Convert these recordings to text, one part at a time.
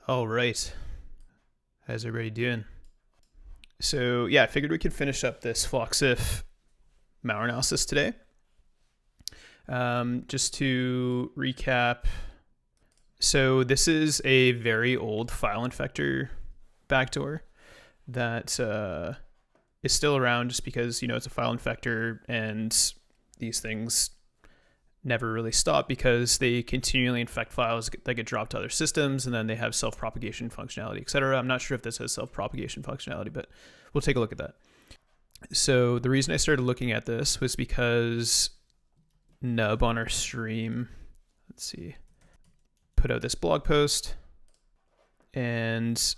All right. How's everybody doing? So yeah, I figured we could finish up this Floxif malware analysis today. Just to recap, so this is a very old file infector backdoor that is still around just because, it's a file infector and these things never really stop because they continually infect files that get dropped to other systems, and then they have self-propagation functionality, etc. I'm not sure if this has self-propagation functionality, but we'll take a look at that. So the reason I started looking at this was because Nub on our stream, let's see, put out this blog post, and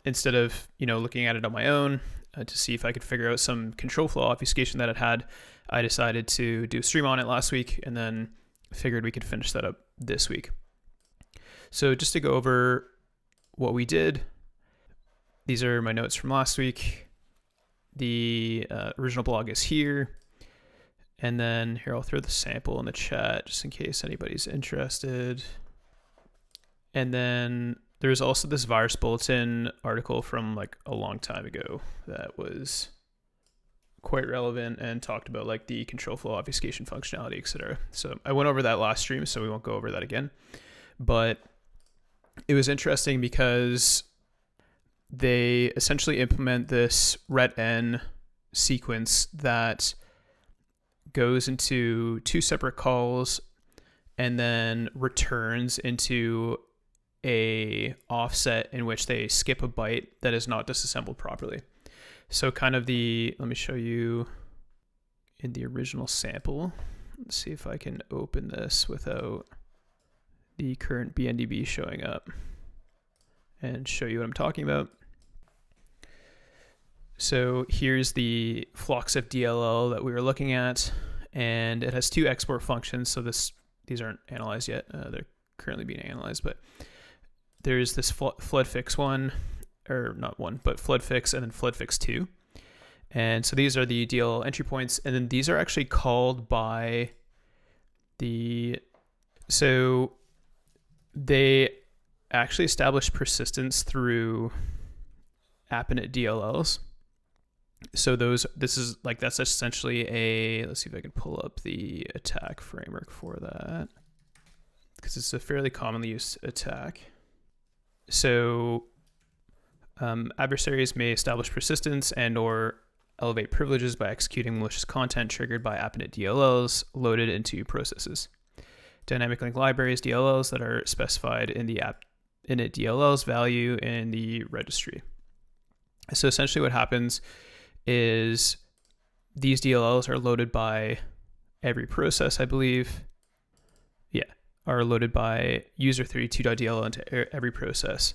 instead of looking at it on my own to see if I could figure out some control flow obfuscation that it had, I decided to do a stream on it last week, and then figured we could finish that up this week. So just to go over what we did, these are my notes from last week. The original blog is here. And then here, I'll throw the sample in the chat just in case anybody's interested. And then there's also this virus bulletin article from like a long time ago that was quite relevant and talked about like the control flow obfuscation functionality, etc. So I went over that last stream, so we won't go over that again. But it was interesting because they essentially implement this ret-n sequence that goes into two separate calls and then returns into a offset in which they skip a byte that is not disassembled properly. So kind of let me show you in the original sample. Let's see if I can open this without the current BNDB showing up and show you what I'm talking about. So here's the Floxif DLL that we were looking at, and it has two export functions. So these aren't analyzed yet. They're currently being analyzed, but there's this Floodfix one, or not one, but Floodfix and then Floodfix 2. And so these are the DLL entry points, and then these are actually called by so they actually establish persistence through AppInit DLLs. So that's essentially let's see if I can pull up the attack framework for that, because it's a fairly commonly used attack. So adversaries may establish persistence and or elevate privileges by executing malicious content triggered by AppInit DLLs loaded into processes. Dynamic link libraries, DLLs that are specified in the AppInit DLLs value in the registry. So essentially what happens is these DLLs are loaded by every process, I believe. Yeah, are loaded by user32.dll into every process.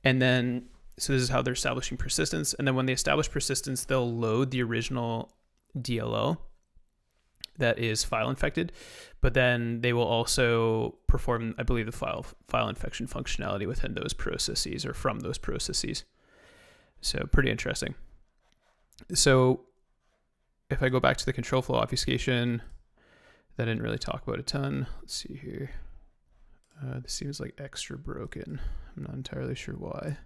And then, so this is how they're establishing persistence. And then when they establish persistence, they'll load the original DLL that is file infected, but then they will also perform, I believe, the file infection functionality within those processes or from those processes. So pretty interesting. So if I go back to the control flow obfuscation, that I didn't really talk about a ton. Let's see here. This seems like extra broken. I'm not entirely sure why.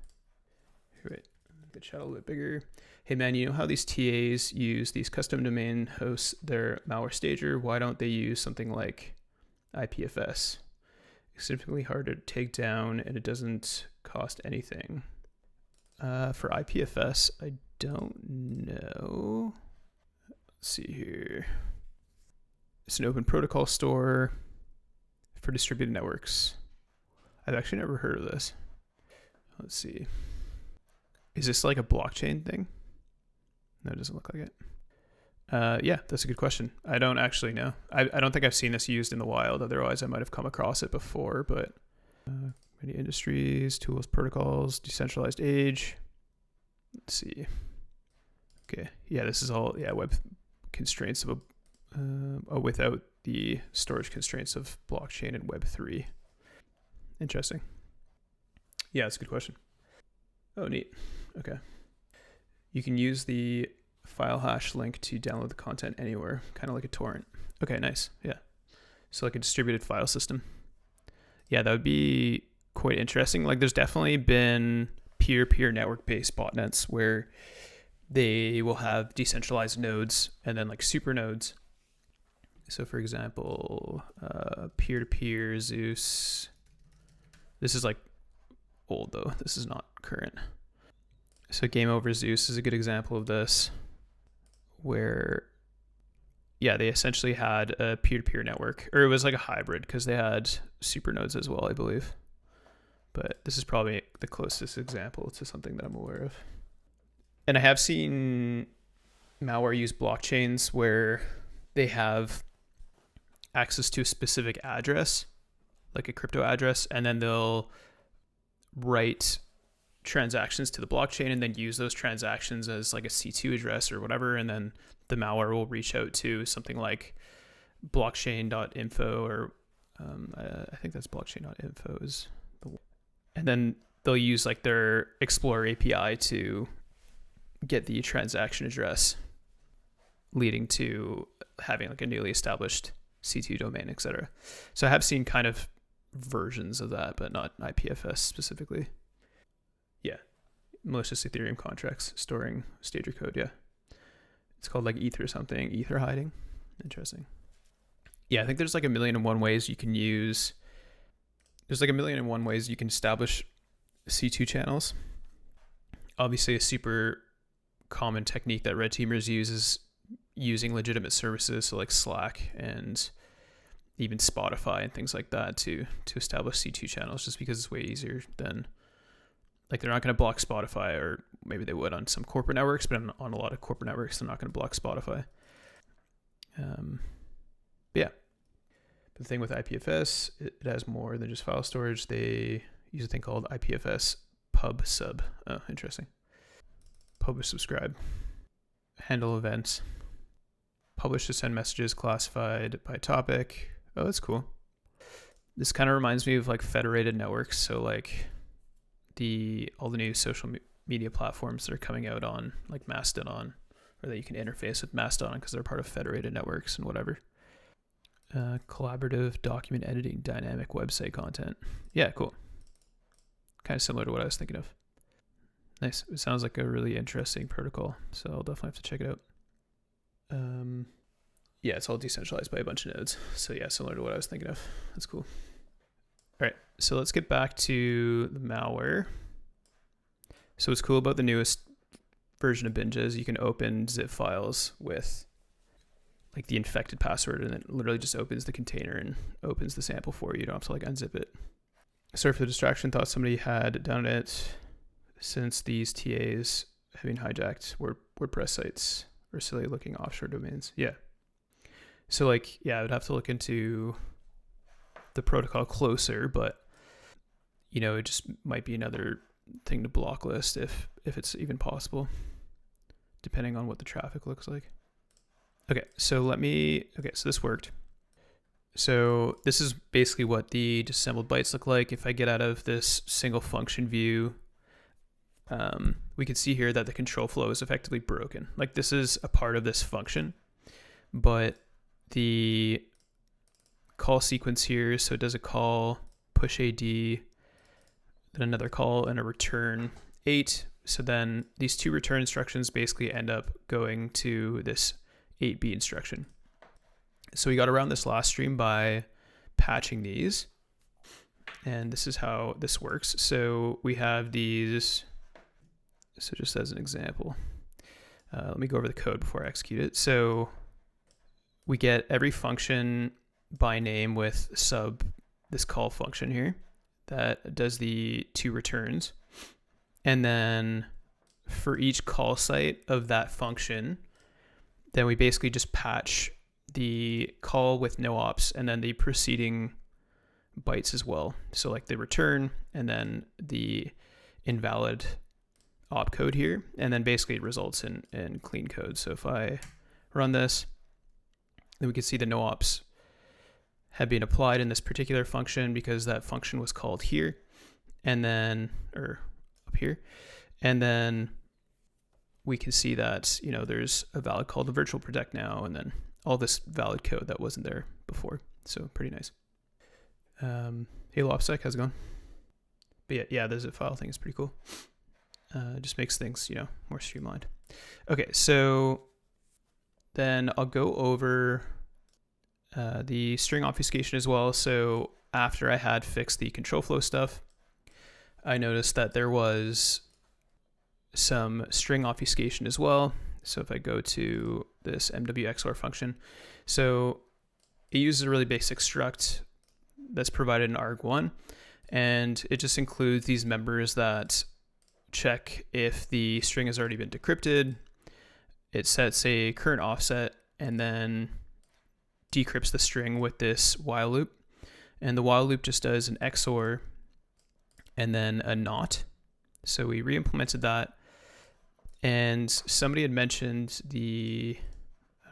Here, wait, make the chat a little bit bigger. Hey man, you know how these TAs use these custom domain hosts, their malware stager? Why don't they use something like IPFS? It's significantly harder to take down and it doesn't cost anything. For IPFS, I don't know. Let's see here. It's an open protocol store for distributed networks. I've actually never heard of this. Let's see. Is this like a blockchain thing? No, it doesn't look like it. Yeah, that's a good question. I don't actually know. I don't think I've seen this used in the wild. Otherwise, I might have come across it before. But many industries, tools, protocols, decentralized age. Let's see. Okay, yeah, this is all web constraints of without the storage constraints of blockchain and Web3. Interesting. Yeah, that's a good question. Oh, neat. Okay. You can use the file hash link to download the content anywhere, kind of like a torrent. Okay, nice. Yeah. So like a distributed file system. Yeah, that would be quite interesting. Like there's definitely been peer-to-peer network-based botnets where they will have decentralized nodes and then like super nodes. So for example, peer-to-peer Zeus. This is like old though. This is not current. So Game Over Zeus is a good example of this, where yeah, they essentially had a peer-to-peer network, or it was like a hybrid because they had super nodes as well, I believe. But this is probably the closest example to something that I'm aware of. And I have seen malware use blockchains where they have access to a specific address, like a crypto address, and then they'll write transactions to the blockchain and then use those transactions as like a C2 address or whatever, and then the malware will reach out to something like blockchain.info or I think that's blockchain.info is the one. And then they'll use like their Explorer API to get the transaction address, leading to having like a newly established C2 domain, etc. So I have seen kind of versions of that, but not IPFS specifically. Yeah, malicious Ethereum contracts storing stager code. Yeah, it's called like Ether something, Ether hiding. Interesting. Yeah, I think there's like 1,000,001 ways you can use. There's like 1,000,001 ways you can establish C2 channels. Obviously, a super common technique that red teamers use is using legitimate services, so like Slack and even Spotify and things like that to establish C2 channels, just because it's way easier than, like, they're not going to block Spotify, or maybe they would on some corporate networks, but on a lot of corporate networks, they're not going to block Spotify. Yeah. But the thing with IPFS, it has more than just file storage. They use a thing called IPFS pub sub. Oh, interesting. Publish, subscribe, handle events, publish to send messages classified by topic. Oh, that's cool. This kind of reminds me of like federated networks. So like all the new social media platforms that are coming out on like Mastodon, or that you can interface with Mastodon because they're part of federated networks and whatever. Collaborative document editing, dynamic website content. Yeah, cool. Kind of similar to what I was thinking of. Nice. It sounds like a really interesting protocol, so I'll definitely have to check it out. Yeah, it's all decentralized by a bunch of nodes. So yeah, similar to what I was thinking of. That's cool. All right, so let's get back to the malware. So what's cool about the newest version of Binge is you can open zip files with like the infected password, and it literally just opens the container and opens the sample for you. You don't have to like unzip it. Sorry for the distraction. Thought somebody had done it, since these TAs have been hijacked WordPress sites or silly looking offshore domains. Yeah. So like, yeah, I would have to look into the protocol closer, but you know, it just might be another thing to blocklist if it's even possible, depending on what the traffic looks like. Okay, so so this worked. So this is basically what the disassembled bytes look like. If I get out of this single function view, we can see here that the control flow is effectively broken. Like this is a part of this function, but the call sequence here, so it does a call, push AD, then another call and a return 8. So then these two return instructions basically end up going to this 8B instruction. So we got around this last stream by patching these, and this is how this works. So we have these. So just as an example, let me go over the code before I execute it. So we get every function by name with this call function here that does the two returns. And then for each call site of that function, then we basically just patch the call with no ops and then the preceding bytes as well. So like the return and then the invalid op code here, and then basically it results in clean code. So if I run this, then we can see the no ops have been applied in this particular function because that function was called here, and then, or up here, and then we can see that, you know, there's a valid call to virtual protect now, and then all this valid code that wasn't there before. So pretty nice. Hey, Lopsec, how's it going? But yeah, the zip file thing is pretty cool. It just makes things, more streamlined. Okay, so then I'll go over the string obfuscation as well. So after I had fixed the control flow stuff, I noticed that there was some string obfuscation as well. So if I go to this MWXOR function, so it uses a really basic struct that's provided in arg1, and it just includes these members that check if the string has already been decrypted. It sets a current offset and then decrypts the string with this while loop. And the while loop just does an XOR and then a not. So we re-implemented that. And somebody had mentioned I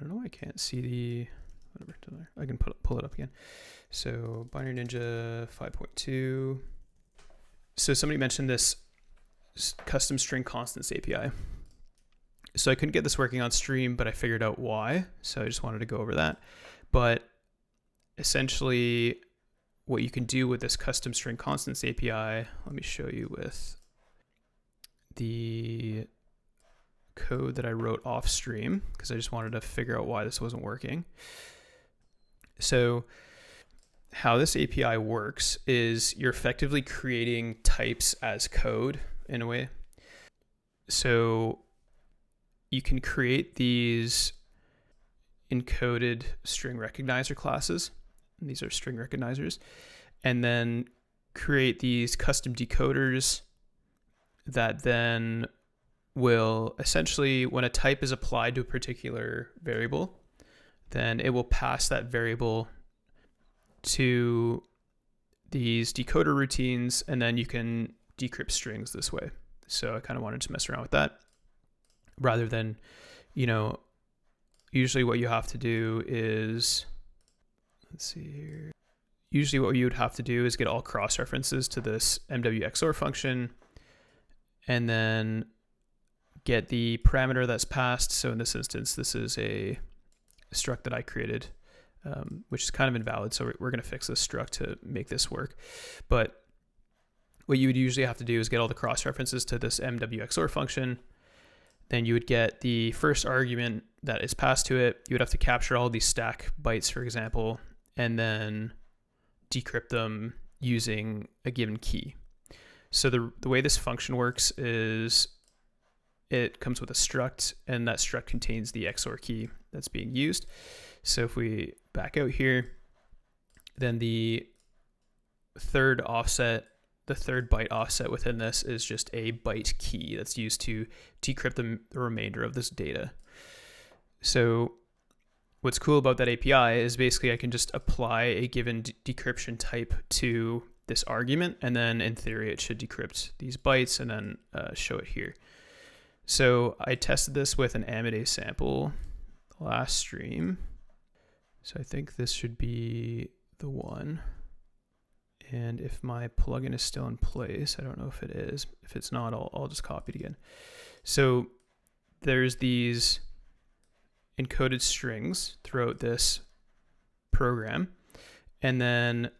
don't know why I can't see the, whatever, I can pull it up again. So Binary Ninja 5.2. So somebody mentioned this custom string constants API. So I couldn't get this working on stream, but I figured out why. So I just wanted to go over that. But essentially what you can do with this custom string constants API, let me show you with the code that I wrote off stream, because I just wanted to figure out why this wasn't working. So how this API works is you're effectively creating types as code in a way. So you can create these encoded string recognizer classes. And these are string recognizers. And then create these custom decoders that then will essentially, when a type is applied to a particular variable, then it will pass that variable to these decoder routines, and then you can decrypt strings this way. So I kind of wanted to mess around with that rather than, usually what you have to do is, let's see here. Usually what you would have to do is get all cross references to this MWXOR function and then get the parameter that's passed. So in this instance, this is a struct that I created, which is kind of invalid. So we're going to fix this struct to make this work. But what you would usually have to do is get all the cross references to this MWXOR function. Then you would get the first argument that is passed to it. You would have to capture all these stack bytes, for example, and then decrypt them using a given key. So the way this function works is it comes with a struct, and that struct contains the XOR key that's being used. So if we back out here, then the third byte offset within this is just a byte key that's used to decrypt the remainder of this data. So what's cool about that API is basically I can just apply a given decryption type to this argument, and then in theory it should decrypt these bytes and then show it here. So I tested this with an Amidase sample last stream. So I think this should be the one. And if my plugin is still in place, I don't know if it is. If it's not, I'll just copy it again. So there's these encoded strings throughout this program. And then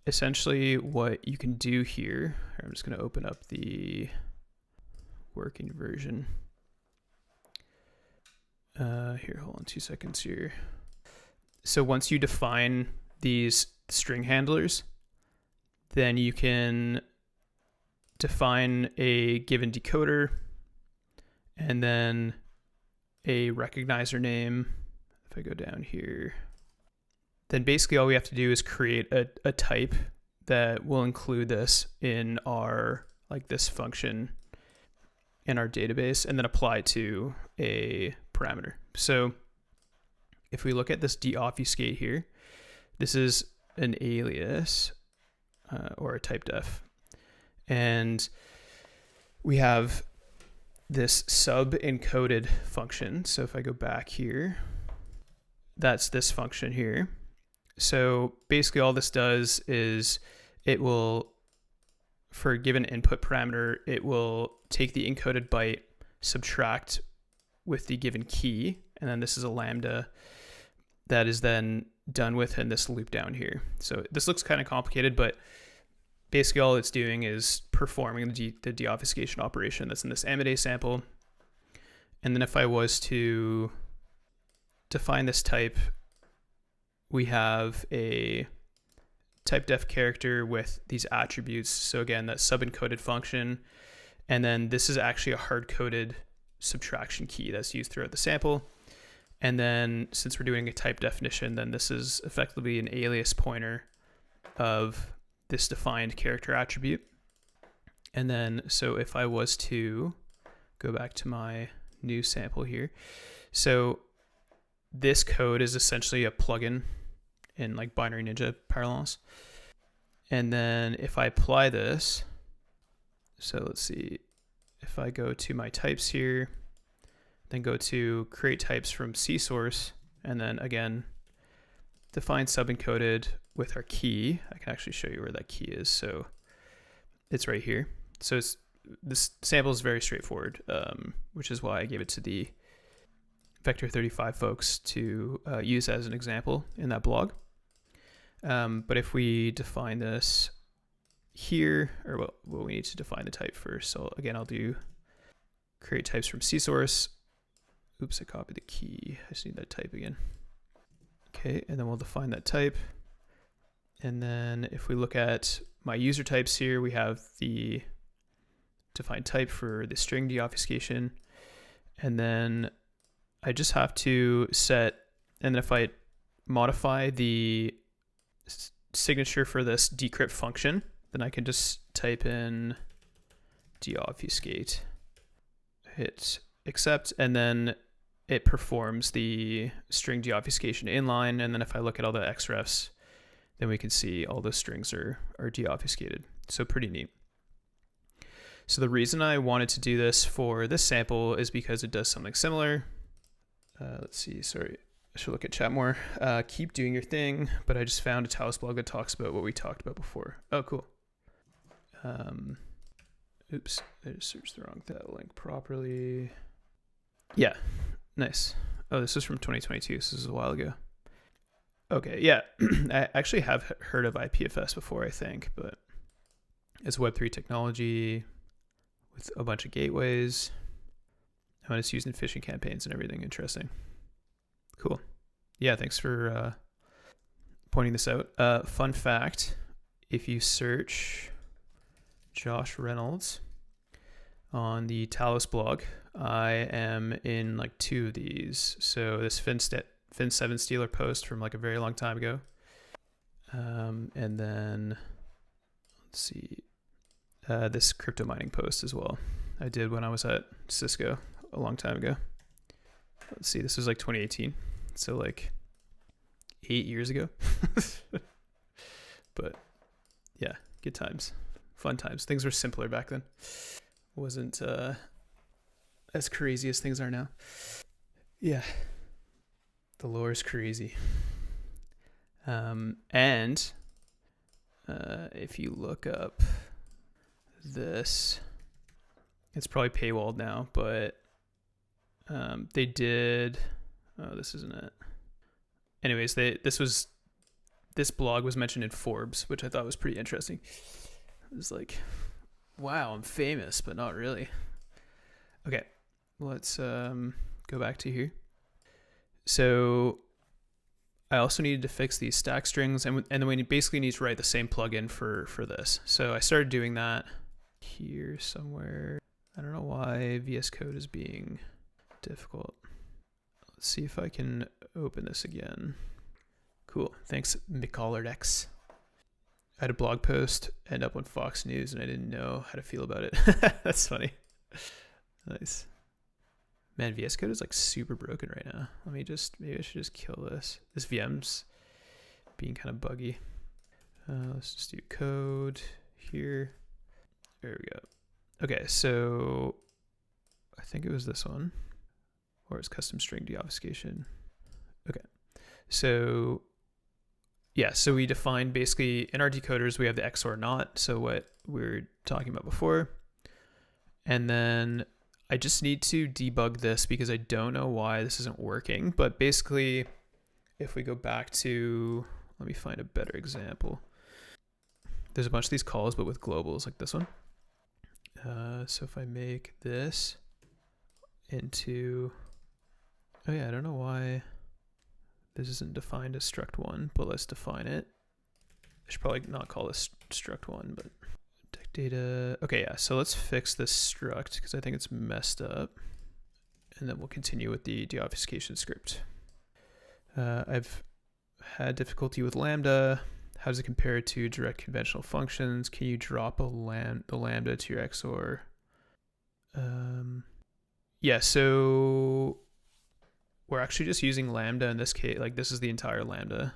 essentially what you can do here, I'm just going to open up the working version. Here, hold on 2 seconds here. So once you define these string handlers, then you can define a given decoder and then a recognizer name. If I go down here, then basically all we have to do is create a type that will include this in our, this function in our database, and then apply to a parameter. So if we look at this deobfuscate here, this is an alias or a type def. And we have this sub encoded function. So if I go back here, that's this function here. So basically all this does is it will, for a given input parameter, it will take the encoded byte, subtract with the given key, and then this is a lambda that is then done with in this loop down here. So this looks kind of complicated, but basically all it's doing is performing the deobfuscation operation that's in this Amidase sample. And then if I was to define this type, we have a type def character with these attributes. So again, that subencoded function. And then this is actually a hard-coded subtraction key that's used throughout the sample. And then since we're doing a type definition, then this is effectively an alias pointer of this defined character attribute. And then, so if I was to go back to my new sample here, so this code is essentially a plugin in like Binary Ninja parlance. And then if I apply this, so let's see, if I go to my types here, then go to create types from C source, and then again, define subencoded with our key. I can actually show you where that key is. So it's right here. So this sample is very straightforward, which is why I gave it to the Vector 35 folks to use as an example in that blog. But if we define this here, or well, we need to define the type first. So again, I'll do create types from C source. Oops, I copied the key. I just need that type again. Okay, and then we'll define that type. And then if we look at my user types here, we have the defined type for the string deobfuscation. And then I just have to set, and then if I modify the signature for this decrypt function, then I can just type in deobfuscate, hit accept, and then it performs the string deobfuscation inline. And then if I look at all the xrefs, then we can see all those strings are deobfuscated. So pretty neat. So the reason I wanted to do this for this sample is because it does something similar. Let's see, sorry, I should look at chat more. Keep doing your thing, but I just found a Taos blog that talks about what we talked about before. Oh, cool. Oops, I just searched the wrong link properly. Yeah, nice. Oh, this is from 2022, so this is a while ago. Okay, yeah, I actually have heard of IPFS before, I think, but it's Web3 technology with a bunch of gateways. And it's used in phishing campaigns and everything. Interesting. Cool. Yeah, thanks for pointing this out. Fun fact, if you search Josh Reynolds on the Talos blog, I am in like 2 of these. So this Fin7 Stealer post from like a very long time ago. And then, let's see, this crypto mining post as well. I did when I was at Cisco a long time ago. Let's see, this was like 2018. So like 8 years ago. But yeah, good times, fun times. Things were simpler back then. Wasn't as crazy as things are now. Yeah. The lore is crazy. And if you look up this, it's probably paywalled now, but they did, oh, this isn't it. Anyways, this blog was mentioned in Forbes, which I thought was pretty interesting. It was like, wow, I'm famous, but not really. Okay, let's go back to here. So I also needed to fix these stack strings, and then we basically need to write the same plugin for this. So I started doing that here somewhere. I don't know why VS Code is being difficult. Let's see if I can open this again. Cool. Thanks, McCollardX. I had a blog post end up on Fox News, and I didn't know how to feel about it. That's funny. Nice. Man, VS Code is like super broken right now. Maybe I should just kill this. This VM's being kind of buggy. Let's just do code here. There we go. Okay, so I think it was this one, or it's custom string deobfuscation. Okay, so yeah, so we define basically in our decoders, we have the XOR not, so what we were talking about before. And then I just need to debug this because I don't know why this isn't working. But basically, if we go back to, let me find a better example. there's a bunch of these calls, but with globals like this one. So if I make this into, oh yeah, I don't know why this isn't defined as struct1, but let's define it. I should probably not call this struct1, but deck data. Okay, yeah, so let's fix this struct because I think it's messed up. And then we'll continue with the deobfuscation script. I've had difficulty with Lambda. How does it compare to direct conventional functions? Can you drop the Lambda to your XOR? Yeah, so we're actually just using Lambda in this case. Like this is the entire Lambda.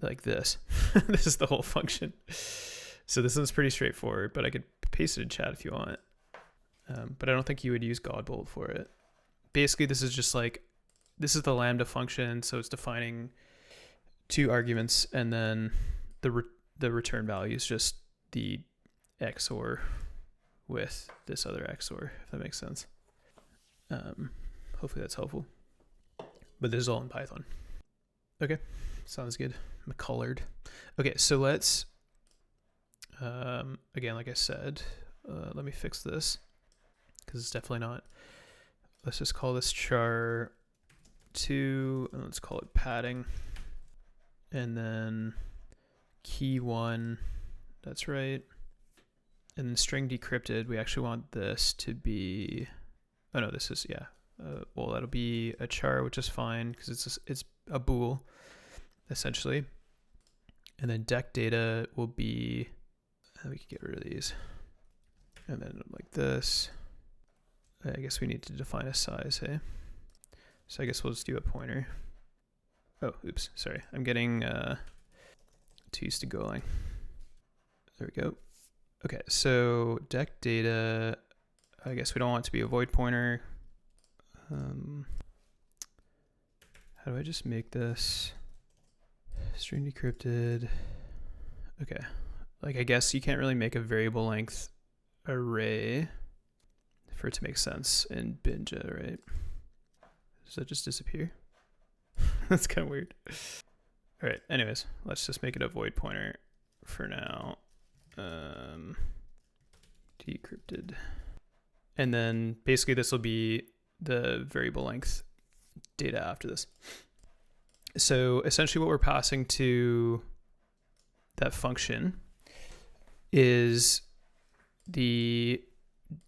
Like this. This is the whole function. So this one's pretty straightforward, but I could paste it in chat if you want. But I don't think you would use Godbolt for it. Basically, this is just like, this is the Lambda function. So it's defining 2 arguments, and then the return value is just the XOR with this other XOR, if that makes sense. Hopefully that's helpful. But this is all in Python. Okay, sounds good. McColored. Okay, so let's, again, like I said, let me fix this because it's definitely not. Let's just call this char 2, and let's call it padding. And then key 1, that's right. And then string decrypted, we actually want this to be, oh no, this is, yeah. Well, that'll be a char, which is fine because it's a bool, essentially. And then deck data will be, we can get rid of these. And then like this. I guess we need to define a size, hey? So I guess we'll just do a pointer. Oh, oops, sorry. I'm getting too used to Golang. There we go. Okay, so deck data, I guess we don't want it to be a void pointer. How do I just make this string decrypted? Okay, like I guess you can't really make a variable length array for it to make sense in Binja, right? Does that just disappear? That's kind of weird. All right, anyways, let's just make it a void pointer for now. Decrypted. And then basically this will be the variable length data after this. So essentially what we're passing to that function is the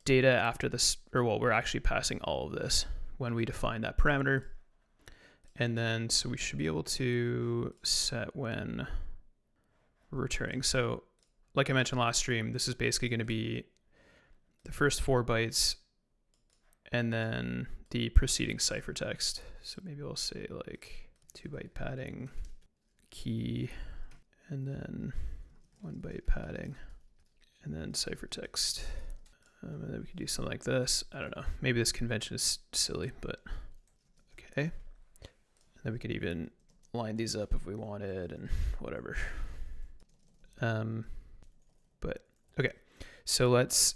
data after this, or well, we're actually passing all of this when we define that parameter. And then, so we should be able to set when we're returning. So like I mentioned last stream, this is basically going to be the first 4 bytes and then the preceding ciphertext. So maybe we'll say like 2 byte padding key and then 1 byte padding and then ciphertext. And then we could do something like this. I don't know. Maybe this convention is silly, but okay. And then we could even line these up if we wanted and whatever. But okay, so let's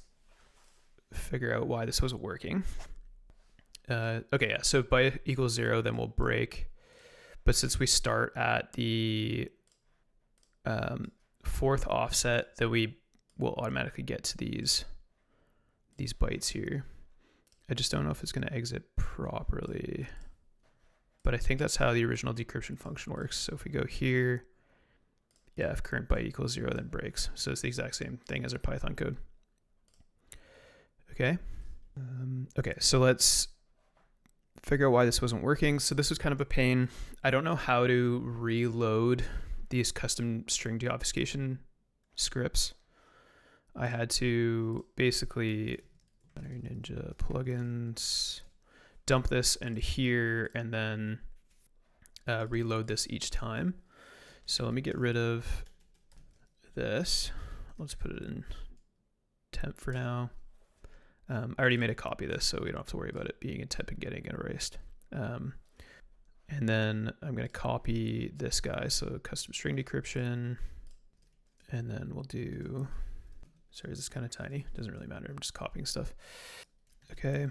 figure out why this wasn't working. Okay, yeah, so if byte equals 0, then we'll break. But since we start at the 4th offset, that we will automatically get to these bytes here. I just don't know if it's going to exit properly, but I think that's how the original decryption function works. So if we go here, yeah, if current byte equals 0, then breaks. So it's the exact same thing as our Python code. Okay. Okay, so let's figure out why this wasn't working. So this was kind of a pain. I don't know how to reload these custom string deobfuscation scripts. I had to basically Ninja plugins, dump this into here, and then reload this each time. So let me get rid of this. Let's put it in temp for now. I already made a copy of this, so we don't have to worry about it being in temp and getting erased. And then I'm going to copy this guy, so custom string decryption, and then we'll do, sorry, is this kind of tiny? Doesn't really matter, I'm just copying stuff. Okay,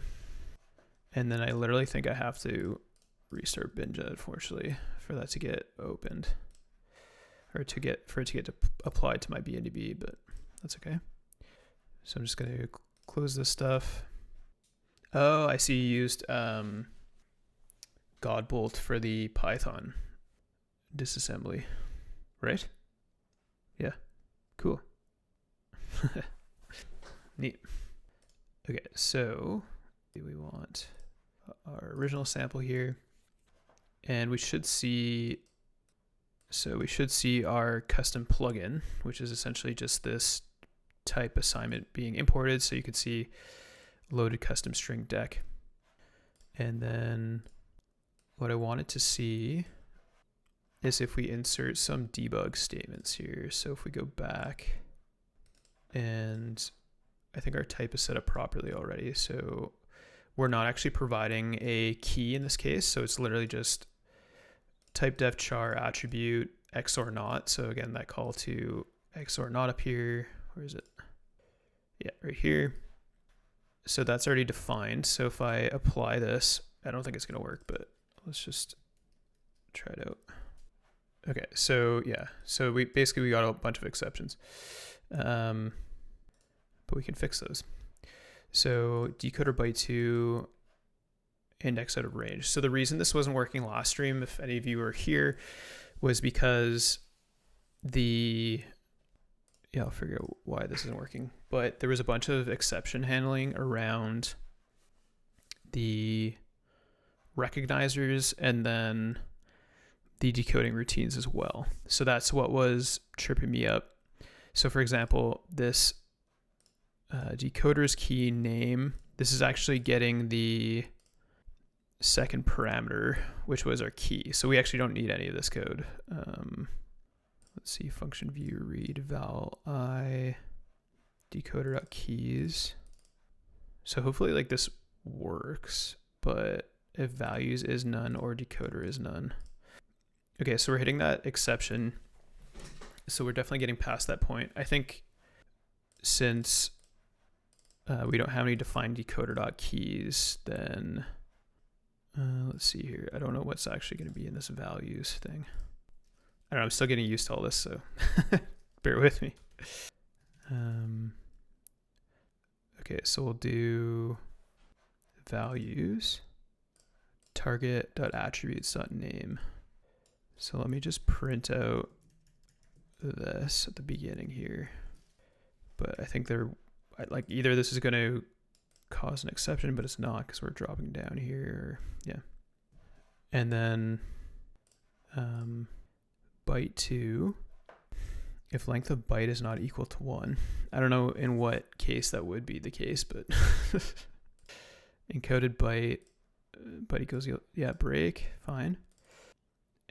and then I literally think I have to restart Binja, unfortunately, for that to get opened. or for it to get applied to my BNDB, but that's okay. So I'm just going to close this stuff. Oh, I see you used Godbolt for the Python disassembly, right? Yeah, cool. Neat. Okay, so we want our original sample here, and we should see our custom plugin, which is essentially just this type assignment being imported. So you can see loaded custom string deck. And then what I wanted to see is if we insert some debug statements here. So if we go back, and I think our type is set up properly already. So we're not actually providing a key in this case. So it's literally just type def char attribute XOR not. So again, that call to XOR not up here. Where is it? Yeah, right here. So that's already defined. So if I apply this, I don't think it's going to work, but let's just try it out. Okay, so yeah, so we got a bunch of exceptions, but we can fix those. So decoder byte 2, index out of range. So the reason this wasn't working last stream, if any of you were here, was because I'll figure out why this isn't working, but there was a bunch of exception handling around the recognizers and then the decoding routines as well. So that's what was tripping me up. So for example, this decoder's key name, this is actually getting the second parameter, which was our key. So we actually don't need any of this code. Let's see, function view read val I decoder.keys. So hopefully like this works, but if values is none or decoder is none. Okay, so we're hitting that exception. So we're definitely getting past that point. I think since we don't have any defined decoder.keys, then let's see here. I don't know what's actually going to be in this values thing. I don't know, I'm still getting used to all this, so bear with me. Okay, so we'll do values target.attributes.name. So let me just print out this at the beginning here. But I think like either this is going to cause an exception, but it's not because we're dropping down here. Yeah. And then byte 2, if length of byte is not equal to 1. I don't know in what case that would be the case, but encoded byte equals, yeah, break, fine.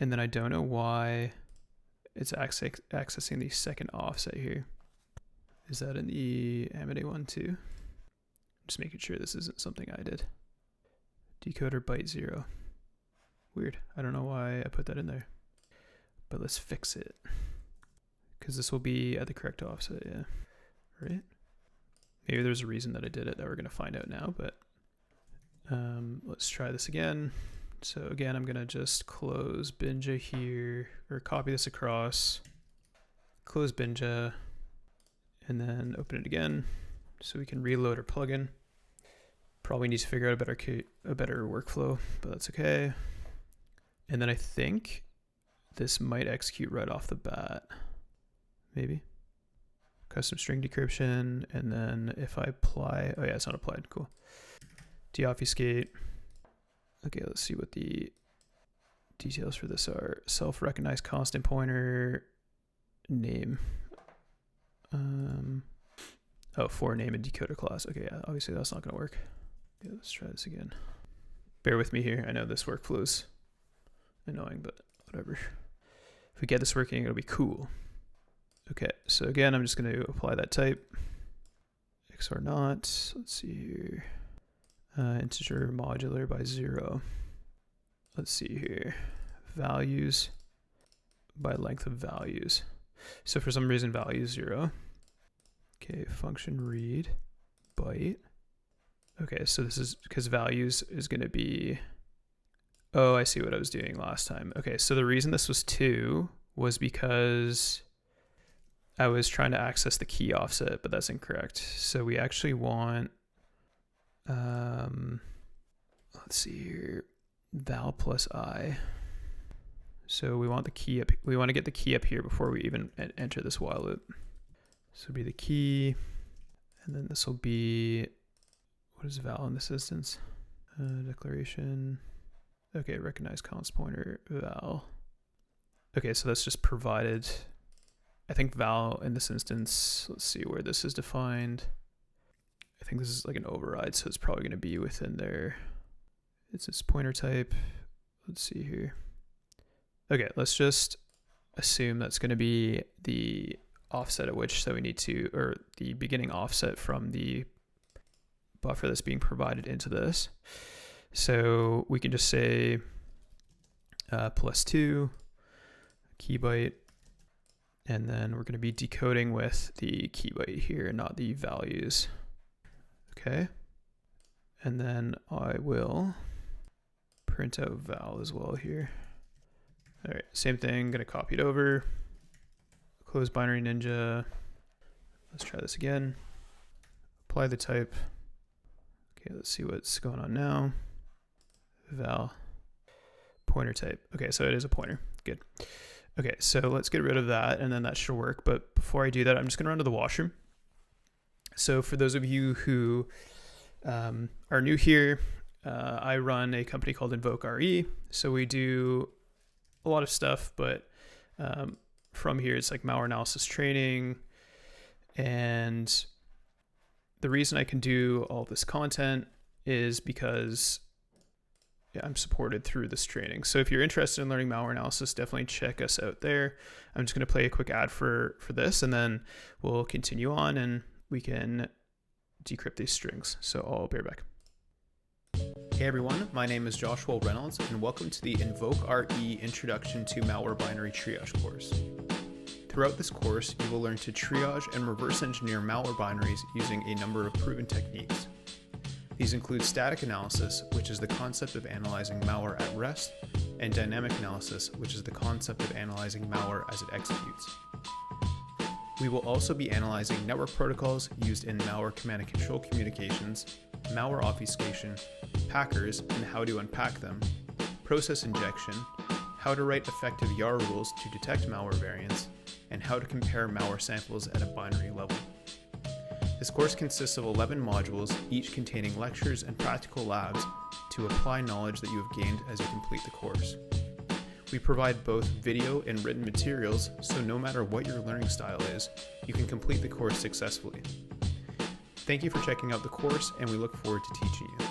And then I don't know why it's accessing the second offset here. Is that in the Amide one too? Just making sure this isn't something I did. Decoder byte 0. Weird. I don't know why I put that in there. But let's fix it. Because this will be at the correct offset, yeah. Right? Maybe there's a reason that I did it that we're going to find out now, but let's try this again. So again, I'm going to just close Binja here, or copy this across, close Binja, and then open it again so we can reload our plugin. Probably need to figure out a better workflow, but that's okay. And then I think this might execute right off the bat. Maybe. Custom string decryption, and then if I apply, oh yeah, it's not applied, cool. Deobfuscate. Okay, let's see what the details for this are. Self-recognized constant pointer, name. For name and decoder class. Okay, yeah, obviously that's not gonna work. Okay, let's try this again. Bear with me here. I know this workflow's annoying, but whatever. If we get this working, it'll be cool. Okay, so again, I'm just gonna apply that type. XOR not. Let's see here. Integer modular by 0. Let's see here. Values by length of values. So for some reason, value is 0. Okay, function read byte. Okay, so this is because values is going to be, oh, I see what I was doing last time. Okay, so the reason this was 2 was because I was trying to access the key offset, but that's incorrect. So we actually want, let's see here, val plus I. So we want the key up, we want to get the key up here before we even enter this while loop. So it'll be the key, and then this will be, what is val in this instance? Declaration. Okay, recognize const pointer val. Okay, so that's just provided. I think val in this instance, let's see where this is defined. I think this is like an override, so it's probably going to be within there. It's this pointer type. Let's see here. Okay, let's just assume that's going to be the offset at which, so we need to, or the beginning offset from the buffer that's being provided into this. So we can just say +2 key byte, and then we're going to be decoding with the key byte here, not the values. Okay, and then I will print out val as well here. All right, same thing, gonna copy it over, close binary ninja. Let's try this again. Apply the type. Okay, let's see what's going on now. Val, pointer type. Okay, so it is a pointer, good. Okay, so let's get rid of that and then that should work. But before I do that, I'm just gonna run to the washroom. So for those of you who are new here, I run a company called InvokeRE. So we do a lot of stuff, but from here it's like malware analysis training. And the reason I can do all this content is because I'm supported through this training. So if you're interested in learning malware analysis, definitely check us out there. I'm just going to play a quick ad for this, and then we'll continue on and we can decrypt these strings. So I'll be right back. Hey everyone, my name is Joshua Reynolds and welcome to the InvokeRE Introduction to Malware Binary Triage course. Throughout this course, you will learn to triage and reverse engineer malware binaries using a number of proven techniques. These include static analysis, which is the concept of analyzing malware at rest, and dynamic analysis, which is the concept of analyzing malware as it executes. We will also be analyzing network protocols used in malware command and control communications, malware obfuscation, packers and how to unpack them, process injection, how to write effective YAR rules to detect malware variants, and how to compare malware samples at a binary level. This course consists of 11 modules, each containing lectures and practical labs to apply knowledge that you have gained as you complete the course. We provide both video and written materials, so no matter what your learning style is, you can complete the course successfully. Thank you for checking out the course, and we look forward to teaching you.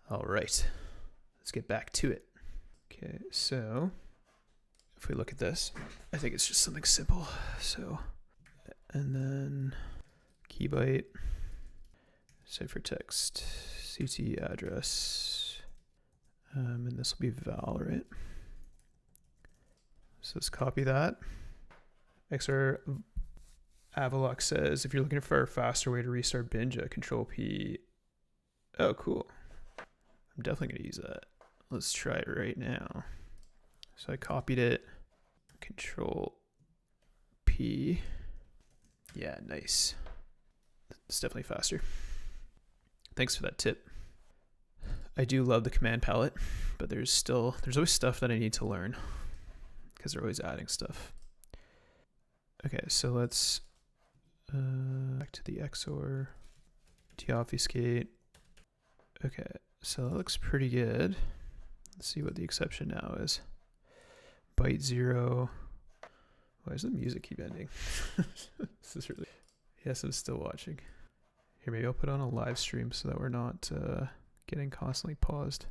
All right, let's get back to it. Okay, so if we look at this, I think it's just something simple. So, and then key byte, ciphertext, CT address, and this will be val, right? So let's copy that. XR Avalok says, if you're looking for a faster way to restart Binja, Control P. Oh, cool. I'm definitely going to use that. Let's try it right now. So I copied it. Control P. Yeah, nice. It's definitely faster. Thanks for that tip. I do love the command palette, but there's always stuff that I need to learn because they're always adding stuff. Okay, so let's back to the XOR, deobfuscate. Okay, so that looks pretty good. Let's see what the exception now is. Byte 0. Why does the music keep ending? This is really... Yes, I'm still watching. Here, maybe I'll put on a live stream so that we're not getting constantly paused.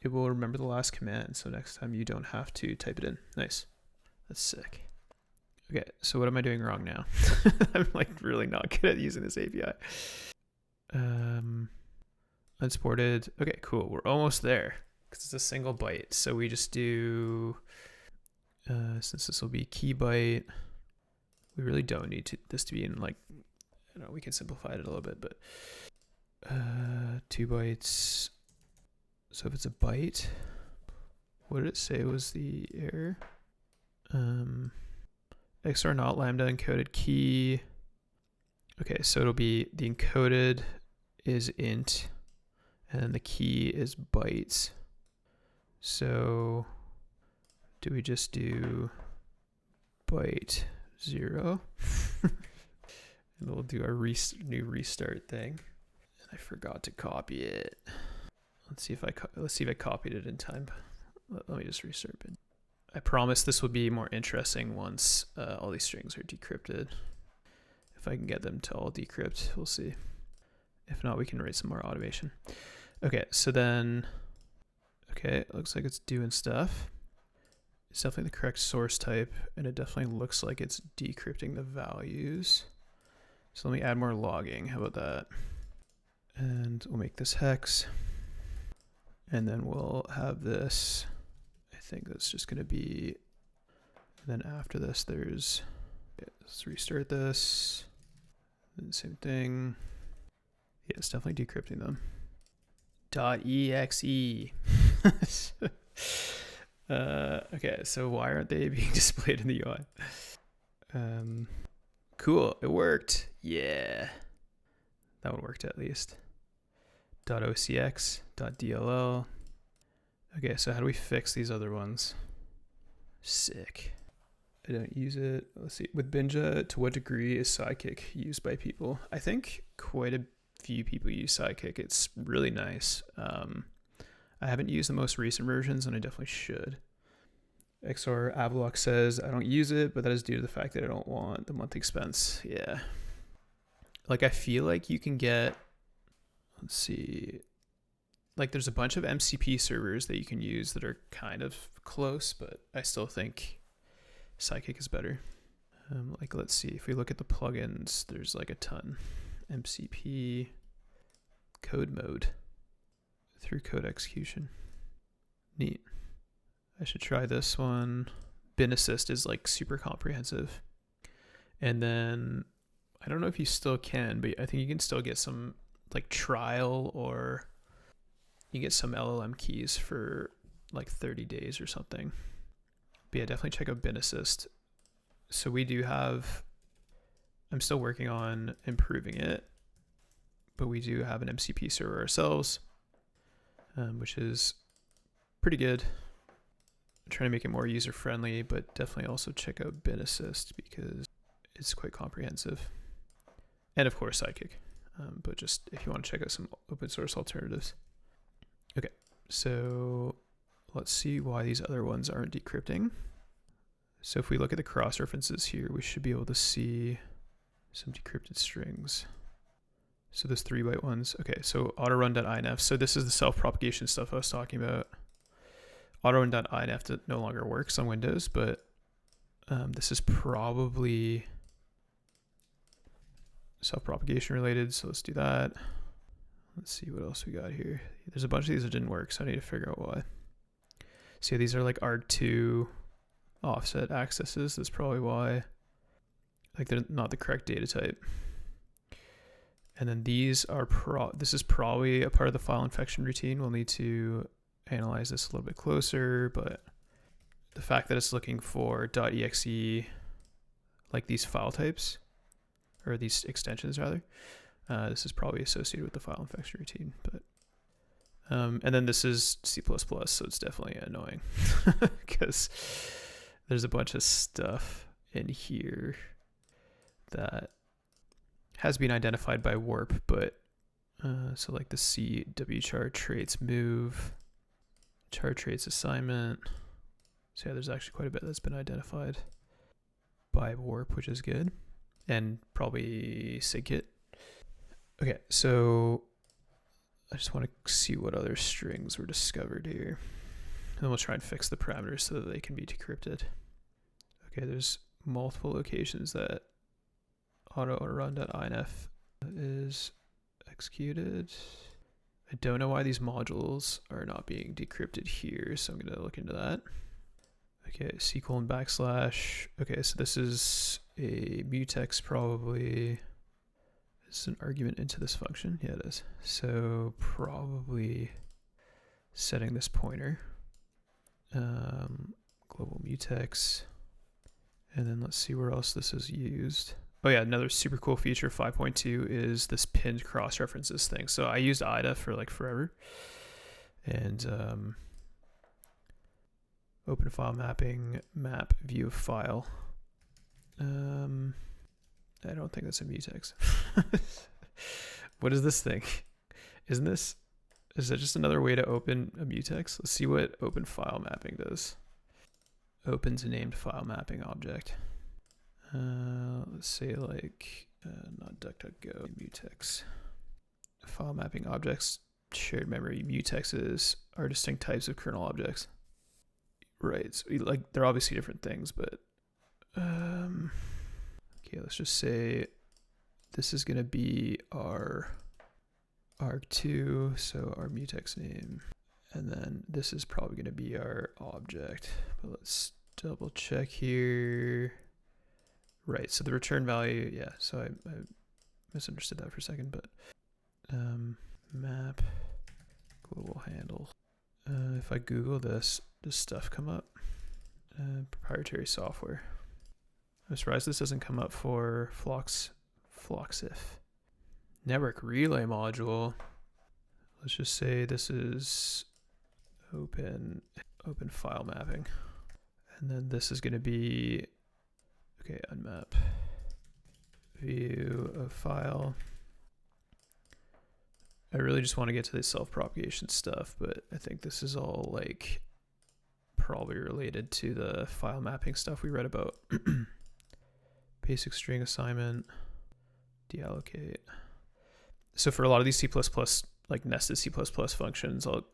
It will remember the last command, so next time you don't have to type it in. Nice. That's sick. Okay, so what am I doing wrong now? I'm like really not good at using this API. Unsported. Okay, cool. We're almost there because it's a single byte. So we just do, since this will be key byte, we really don't need this to be in like, I don't know, we can simplify it a little bit, but 2 bytes. So if it's a byte, what did it say was the error? XOR not lambda encoded key. Okay, so it'll be the encoded is int, and then the key is bytes. So do we just do byte 0? And we'll do our new restart thing. And I forgot to copy it. Let's see if I copied it in time. Let me just restart it. I promise this will be more interesting once all these strings are decrypted. If I can get them to all decrypt, we'll see. If not, we can write some more automation. Okay, so then, okay, it looks like it's doing stuff. It's definitely the correct source type, and it definitely looks like it's decrypting the values. So let me add more logging. How about that? And we'll make this hex. And then we'll have this, I think that's just going to be, and then after this, there's, okay, let's restart this. And same thing. Yeah, it's definitely decrypting them. .exe. Okay, so why aren't they being displayed in the UI? Cool, it worked. Yeah, that one worked at least. .ocx, .dll. Okay, so how do we fix these other ones? Sick. I don't use it. Let's see. With Binja, to what degree is Sidekick used by people? I think quite a few people use Sidekick. It's really nice. I haven't used the most recent versions, and I definitely should. XR Avalox says, I don't use it, but that is due to the fact that I don't want the monthly expense. Yeah. Like, I feel like you can get, let's see, like there's a bunch of MCP servers that you can use that are kind of close, but I still think Sidekick is better. Like, let's see, if we look at the plugins, there's like a ton. MCP, code mode, through code execution. Neat. I should try this one. Bin assist is like super comprehensive. And then I don't know if you still can, but I think you can still get some like trial, or you get some LLM keys for like 30 days or something. But yeah, definitely check out bin assist. So we do have, I'm still working on improving it, but we do have an MCP server ourselves, which is pretty good. I'm trying to make it more user-friendly, but definitely also check out bin assist because it's quite comprehensive. And of course, Sidekick. But just if you want to check out some open source alternatives. Okay, so let's see why these other ones aren't decrypting. So if we look at the cross references here, we should be able to see some decrypted strings. So there's 3 byte ones. Okay, so autorun.inf. So this is the self-propagation stuff I was talking about. Autorun.inf no longer works on Windows, but this is probably self-propagation related. So let's do that. Let's see what else we got here. There's a bunch of these that didn't work, so I need to figure out why. So yeah, these are like arg2 offset accesses. That's probably why. Like they're not the correct data type. And then these are this is probably a part of the file infection routine. We'll need to analyze this a little bit closer, but the fact that it's looking for .exe, like these file types, or these extensions rather, this is probably associated with the file infection routine. But and then this is C++, so it's definitely annoying because there's a bunch of stuff in here that has been identified by warp, but so like the CW char traits move, char traits assignment. So yeah, there's actually quite a bit that's been identified by warp, which is good, and probably SIGKit. Okay, so I just want to see what other strings were discovered here, and then we'll try and fix the parameters so that they can be decrypted. Okay, there's multiple locations that autorun.inf is executed. I don't know why these modules are not being decrypted here, so I'm going to look into that. Okay, // backslash. Okay, so this is a mutex probably. Is an argument into this function? Yeah, it is. So probably setting this pointer, global mutex, and then let's see where else this is used. Oh yeah, another super cool feature 5.2 is this pinned cross references thing. So I used IDA for like forever, and open file mapping, map view of file. I don't think that's a mutex. What is this thing? Is that just another way to open a mutex? Let's see what open file mapping does. Opens a named file mapping object. Let's say like not DuckDuckGo, mutex. File mapping objects, shared memory. Mutexes are distinct types of kernel objects. Right, so like they're obviously different things, but okay, let's just say this is gonna be our arg2, so our mutex name, and then this is probably gonna be our object. But let's double check here. Right, so the return value, yeah, so I misunderstood that for a second, but map global handle. If I Google this, does stuff come up? Proprietary software. I'm surprised this doesn't come up for Floxif. Network relay module. Let's just say this is open file mapping. And then this is going to be, okay, unmap. View of file. I really just want to get to the self-propagation stuff, but I think this is all like probably related to the file mapping stuff we read about. Basic string assignment, deallocate. So for a lot of these C++, like nested C++ functions, I'll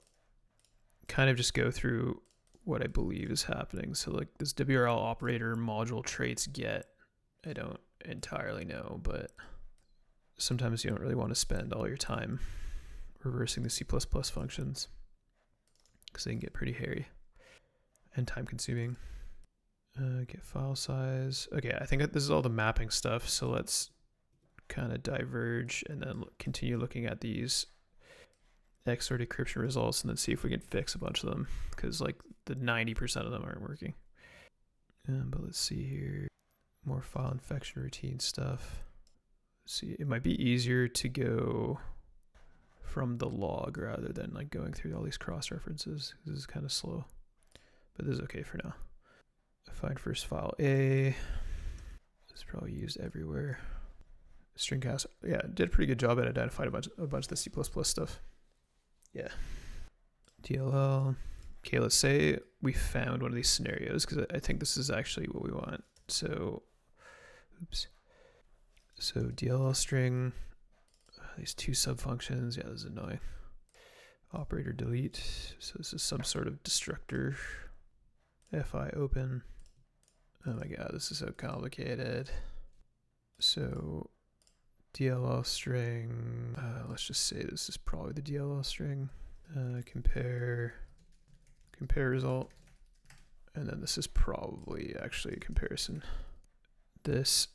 kind of just go through what I believe is happening. So like this WRL operator module traits get, I don't entirely know, but sometimes you don't really want to spend all your time reversing the C++ functions because they can get pretty hairy and time consuming. Get file size. Okay, I think this is all the mapping stuff. So let's kind of diverge and then continue looking at these XOR decryption results and then see if we can fix a bunch of them, because like the 90% of them aren't working. But let's see here. More file infection routine stuff. Let's see, it might be easier to go from the log rather than like going through all these cross references. This is kind of slow, but this is okay for now. Find first file A. It's probably used everywhere. Stringcast, yeah, did a pretty good job at identifying a bunch of the C++ stuff. Yeah. DLL. Okay, let's say we found one of these scenarios, because I think this is actually what we want. So, oops. So DLL string, these two subfunctions. Yeah, this is annoying. Operator delete. So this is some sort of destructor. Fi open. Oh my god, this is so complicated. So DLL string, let's just say this is probably the DLL string. Compare result. And then this is probably actually a comparison. This,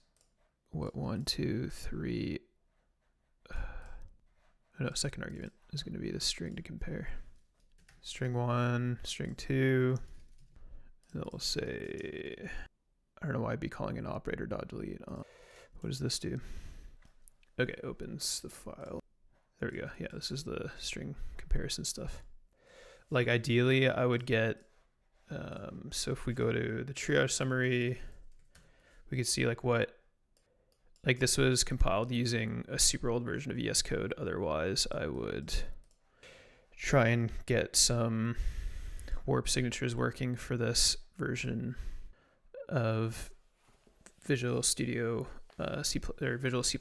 what, 1, 2, 3. No, second argument is going to be the string to compare. String 1, string 2. And then we'll say, I don't know why I'd be calling an operator .delete. What does this do? Okay, opens the file. There we go. Yeah, this is the string comparison stuff. Like ideally, I would get, so if we go to the triage summary, we could see like what, like this was compiled using a super old version of ES Code. Otherwise, I would try and get some warp signatures working for this version of Visual Studio Visual C++,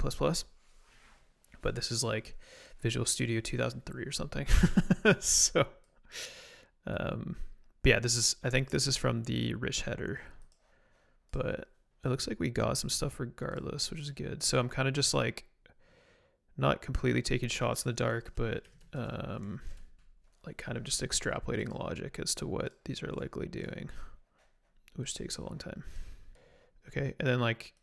but this is like Visual Studio 2003 or something. So, but yeah, I think this is from the rich header, but it looks like we got some stuff regardless, which is good. So I'm kind of just like not completely taking shots in the dark, but like kind of just extrapolating logic as to what these are likely doing, which takes a long time. Okay, and then like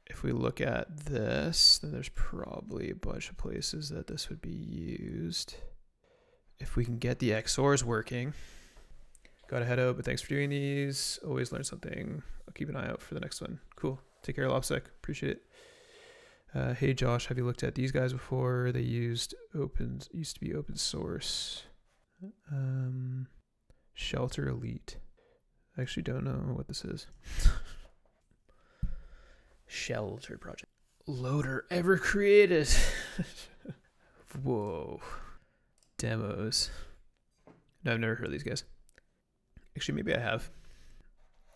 if we look at this, then there's probably a bunch of places that this would be used. If we can get the XORs working. Gotta head out, but thanks for doing these. Always learn something. I'll keep an eye out for the next one. Cool. Take care, Lopsec. Appreciate it. Hey Josh, have you looked at these guys before? They used to be open source. Shelter Elite. I actually don't know what this is. Shelter project. Loader ever created. Whoa. Demos. No, I've never heard of these guys. Actually, maybe I have.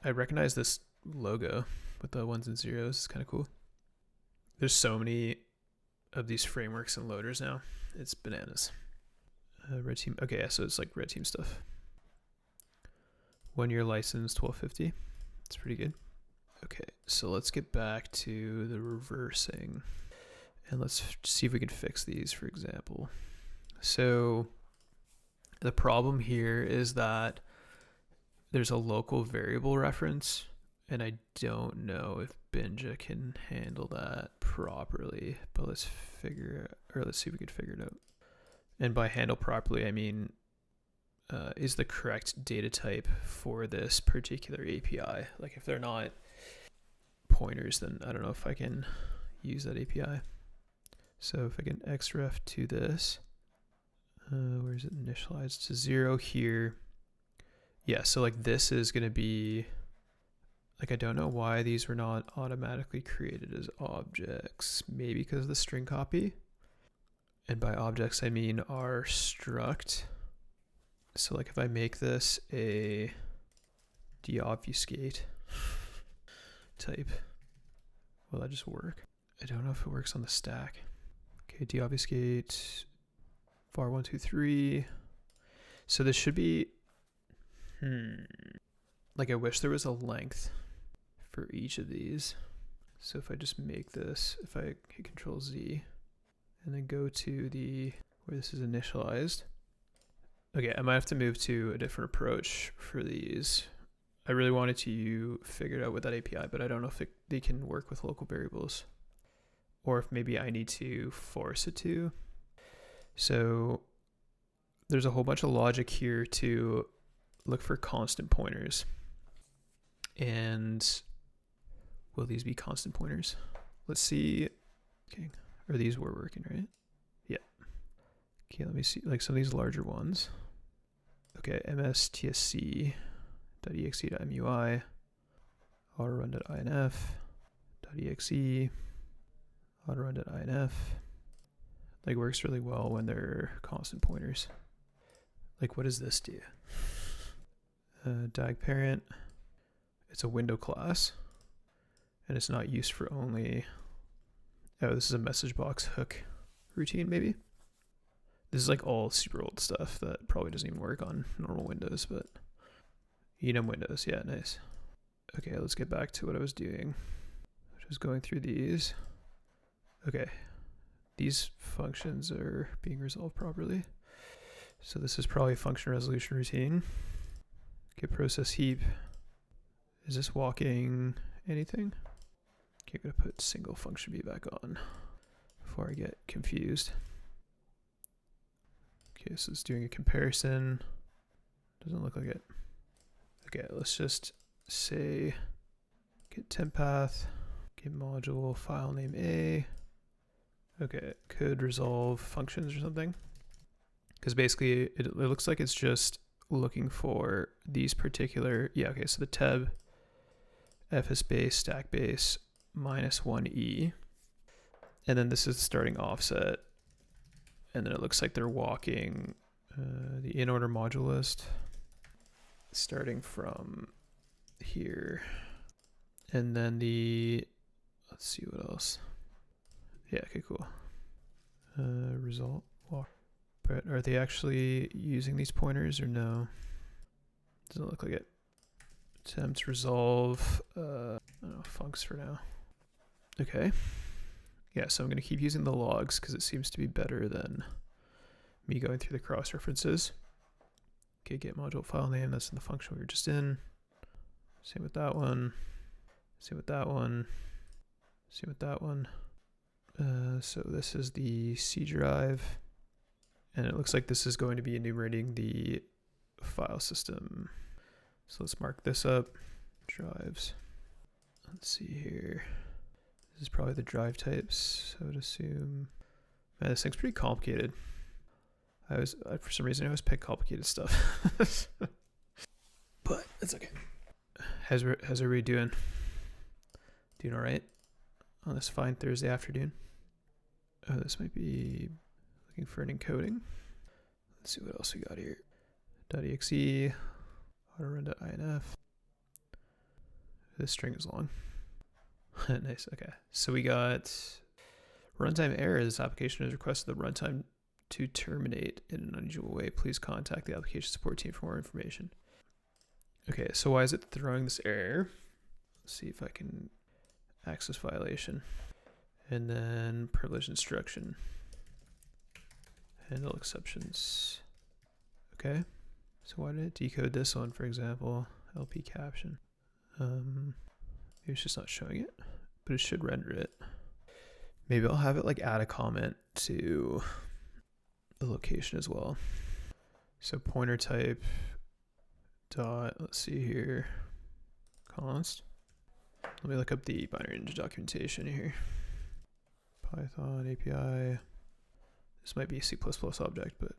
I recognize this logo with the ones and zeros. It's kind of cool. There's so many of these frameworks and loaders now. It's bananas. Red team. Okay, yeah, so it's like red team stuff. 1 year license, $12.50. It's pretty good. Okay, so let's get back to the reversing. And let's see if we can fix these, for example. So the problem here is that there's a local variable reference, and I don't know if Binja can handle that properly, but let's see if we can figure it out. And by handle properly, I mean, is the correct data type for this particular API. Like if they're not pointers, then I don't know if I can use that API. So if I can xref to this, where is it initialized to 0 here? Yeah, so like this is going to be, like I don't know why these were not automatically created as objects. Maybe because of the string copy. And by objects, I mean our struct. So like if I make this a deobfuscate type, will that just work? I don't know if it works on the stack. Okay, deobfuscate var123. So this should be, like I wish there was a length for each of these. So if I just make this, if I hit Control Z and then go to the, where this is initialized. Okay, I might have to move to a different approach for these. I really wanted to figure it out with that API, but I don't know if they can work with local variables or if maybe I need to force it to. So there's a whole bunch of logic here to look for constant pointers. And will these be constant pointers? Let's see. Okay, or these were working, right? Yeah. Okay, let me see, like some of these larger ones. Okay, mstsc.exe.mui, autorun.inf.exe, autorun.inf. Like works really well when they're constant pointers. Like what does this do? Dag parent, it's a window class, and it's not used for only, oh, this is a message box hook routine maybe? This is like all super old stuff that probably doesn't even work on normal Windows, but enum Windows, yeah, nice. Okay, let's get back to what I was doing, which was going through these. Okay, these functions are being resolved properly. So this is probably a function resolution routine. Okay, process heap. Is this walking anything? Okay, I'm gonna put single function B back on before I get confused. Okay, so it's doing a comparison. Doesn't look like it. Okay, let's just say get temp path, get module, file name A. Okay, could resolve functions or something. Because basically it looks like it's just looking for these particular, yeah, okay, so the tab fs base stack base -1e, and then this is the starting offset, and then it looks like they're walking the in order module list starting from here, and then the, let's see what else. Yeah, okay, cool. Result walk. But are they actually using these pointers or no? Doesn't look like it. Attempt resolve, I don't know, funcs for now. Okay. Yeah, so I'm going to keep using the logs because it seems to be better than me going through the cross references. Okay, get module file name, that's in the function we were just in. Same with that one. Same with that one. See with that one. So this is the C drive, and it looks like this is going to be enumerating the file system. So let's mark this up. Drives. Let's see here. This is probably the drive types. So I would assume. Man, this thing's pretty complicated. For some reason, I always pick complicated stuff. But it's okay. How's everybody doing? Doing all right on this fine Thursday afternoon? Oh, this might be looking for an encoding. Let's see what else we got here. .exe, autorun.inf. This string is long. Nice, okay. So we got runtime error. This application has requested the runtime to terminate in an unusual way. Please contact the application support team for more information. Okay, so why is it throwing this error? Let's see if I can access violation. And then privilege instruction. Handle exceptions. Okay. So why did it decode this one, for example? LP caption. Maybe it's just not showing it, but it should render it. Maybe I'll have it like add a comment to the location as well. So pointer type dot, let's see here, const. Let me look up the binary ninja documentation here. Python API. This might be a C++ object, but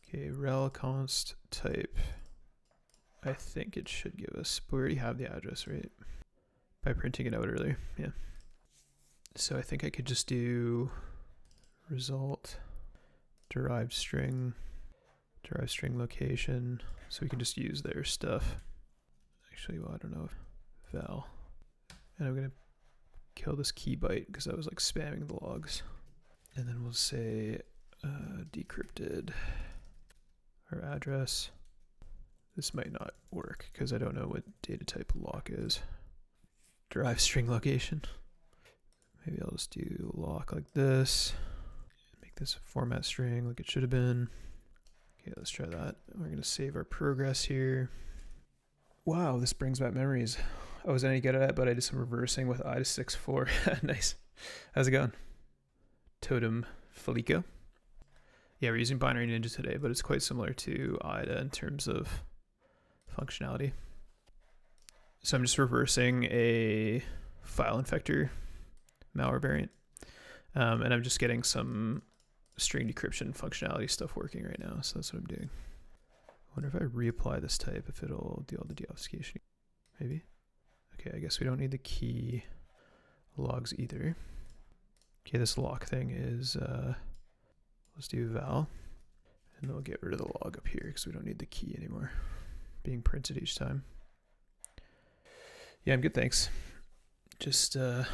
okay, rel const type. I think it should give us, but we already have the address, right? By printing it out earlier, yeah. So I think I could just do result derived string location. So we can just use their stuff. Actually, well, I don't know, val. And I'm gonna kill this key byte because I was like spamming the logs. And then we'll say decrypted our address. This might not work because I don't know what data type lock is. Derive string location. Maybe I'll just do lock like this. Make this a format string like it should have been. Okay, let's try that. We're gonna save our progress here. Wow, this brings back memories. I wasn't any good at it, but I did some reversing with I to 6-4. Nice. How's it going? Totem Felico. Yeah, we're using Binary Ninja today, but it's quite similar to IDA in terms of functionality. So I'm just reversing a file infector malware variant. And I'm just getting some string decryption functionality stuff working right now. So that's what I'm doing. I wonder if I reapply this type, if it'll do all the deobfuscation. Maybe. Okay, I guess we don't need the key logs either. Okay, this lock thing is, let's do val. And then we'll get rid of the log up here because we don't need the key anymore being printed each time. Yeah, I'm good, thanks. Just, this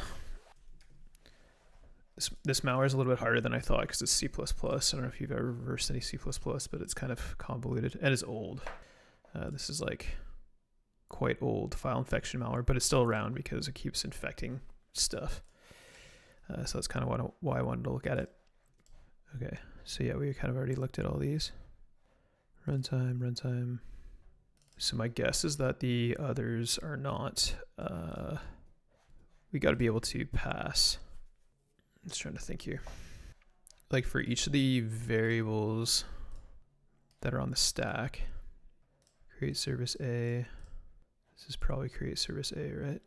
malware is a little bit harder than I thought because it's C++. I don't know if you've ever reversed any C++, but it's kind of convoluted and it's old. This is like quite old file infection malware, but it's still around because it keeps infecting stuff. So that's kind of why I wanted to look at it. Okay, so yeah, we kind of already looked at all these. Runtime. So my guess is that the others are not, we got to be able to pass. I'm just trying to think here. Like for each of the variables that are on the stack, create service A. This is probably create service A, right?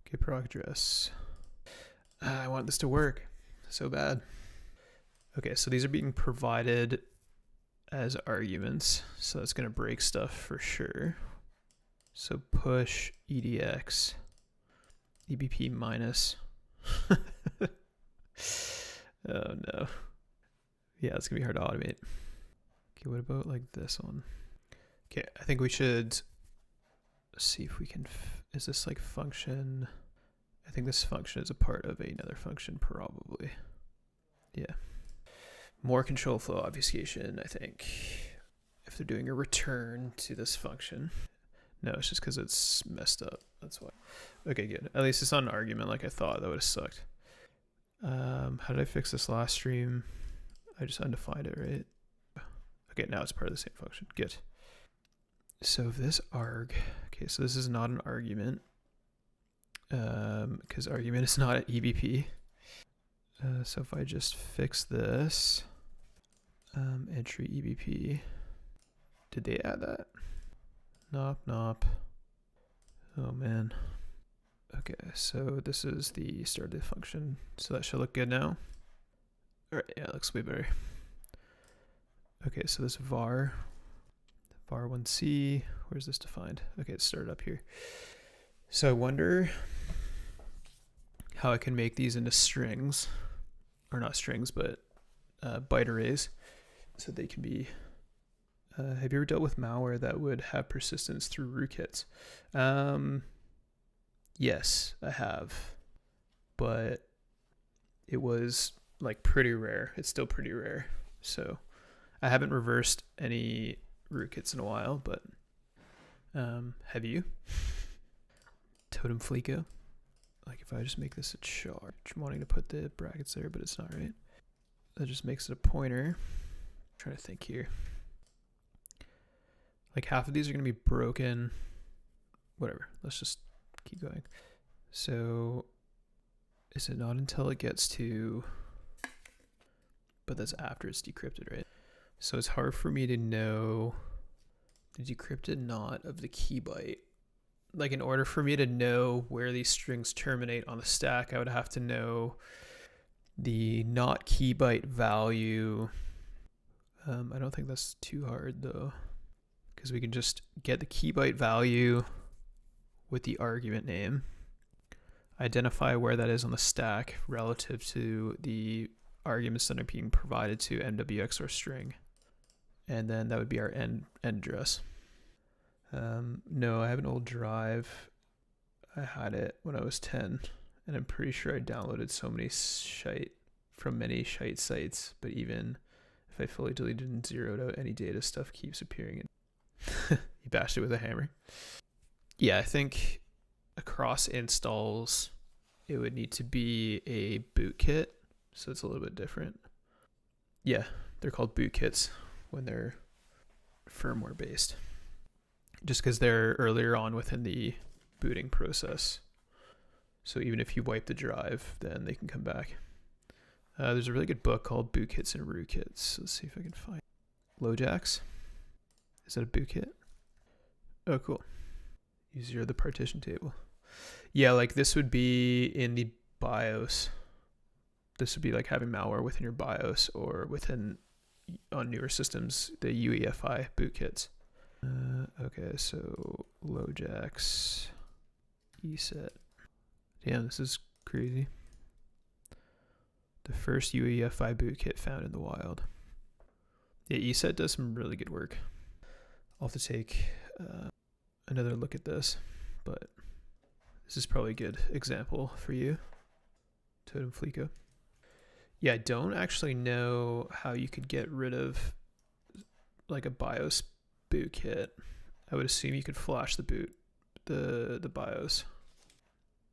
Okay, proc address. I want this to work so bad. Okay, so these are being provided as arguments. So that's going to break stuff for sure. So push edx ebp minus. Oh no. Yeah, it's going to be hard to automate. Okay, what about like this one? Okay, I think we should see if we can, is this like function? I think this function is a part of another function probably. Yeah. More control flow obfuscation, I think. If they're doing a return to this function. No, it's just because it's messed up. That's why. Okay, good. At least it's not an argument like I thought. That would have sucked. How did I fix this last stream? I just undefined it, right? Okay, now it's part of the same function. Good. So if this arg, okay, so this is not an argument. because argument is not an EBP. So if I just fix this, entry EBP, did they add that? Nop. Oh man. Okay, so this is the start of the function. So that should look good now. All right, yeah, it looks way better. Okay, so this var1c, where's this defined? Okay, it's started up here. So I wonder how I can make these into strings, or not strings, but byte arrays, so they can be. Have you ever dealt with malware that would have persistence through rootkits? Yes, I have, but it was like pretty rare. It's still pretty rare. So I haven't reversed any rootkits in a while, but have you? Totem Fleeko. Like if I just make this a char, I'm wanting to put the brackets there, but it's not right. That just makes it a pointer. I'm trying to think here. Like half of these are going to be broken. Whatever. Let's just keep going. So is it not until it gets to, but that's after it's decrypted, right? So it's hard for me to know the decrypted not of the key byte. Like in order for me to know where these strings terminate on the stack, I would have to know the not key byte value. I don't think that's too hard though, because we can just get the key byte value with the argument name, identify where that is on the stack relative to the arguments that are being provided to MWX or string, and then that would be our end address. No, I have an old drive. I had it when I was 10, and I'm pretty sure I downloaded so many shite from many shite sites, but even if I fully deleted and zeroed out any data, stuff keeps appearing. You bashed it with a hammer. Yeah, I think across installs, it would need to be a bootkit, so it's a little bit different. Yeah, they're called bootkits when they're firmware based, just because they're earlier on within the booting process. So even if you wipe the drive, then they can come back. There's a really good book called Bootkits and Rootkits. Let's see if I can find Lojax. Is that a bootkit? Oh, cool. You zero the partition table. Yeah, like this would be in the BIOS. This would be like having malware within your BIOS or within, on newer systems, the UEFI bootkits. Okay, so Lojax, ESET. Damn, this is crazy. The first UEFI bootkit found in the wild. Yeah, ESET does some really good work. I'll have to take another look at this, but this is probably a good example for you. Totem Fleeko. Yeah, I don't actually know how you could get rid of like a BIOS bootkit. I would assume you could flash the BIOS,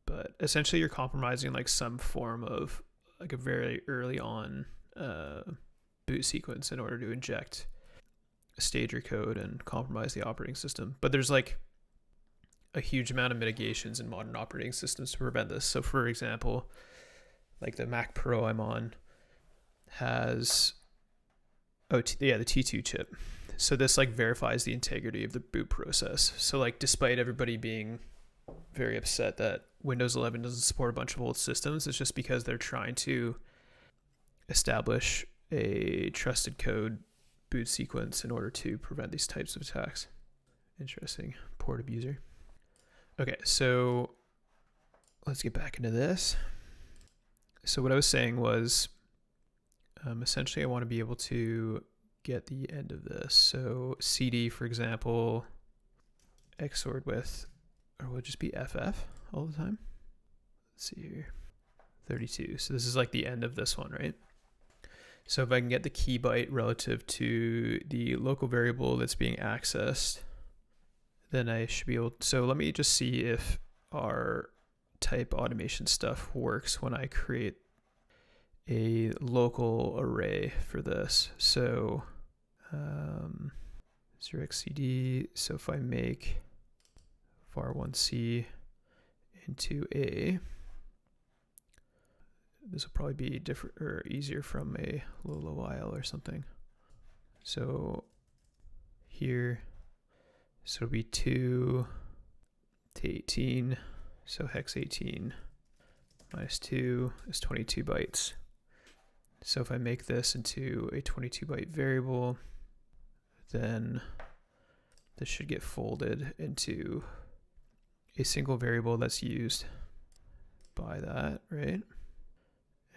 but essentially you're compromising like some form of like a very early on boot sequence in order to inject a stager code and compromise the operating system. But there's like a huge amount of mitigations in modern operating systems to prevent this. So for example, like the Mac Pro I'm on has the T2 chip. So this like verifies the integrity of the boot process. So like despite everybody being very upset that Windows 11 doesn't support a bunch of old systems, it's just because they're trying to establish a trusted code boot sequence in order to prevent these types of attacks. Interesting. Port abuser. Okay, so let's get back into this. So what I was saying was essentially I want to be able to get the end of this. So CD, for example, XORed with, or will it just be FF all the time? Let's see here. 32. So this is like the end of this one, right? So if I can get the key byte relative to the local variable that's being accessed, then I should be able to, so let me just see if our type automation stuff works when I create a local array for this. So 0xcd, so if I make var1c into this will probably be different or easier from a Lola while or something. So here, so it'll be 2 to 18. So hex 18 minus 2 is 22 bytes. So if I make this into a 22 byte variable, then this should get folded into a single variable that's used by that, right?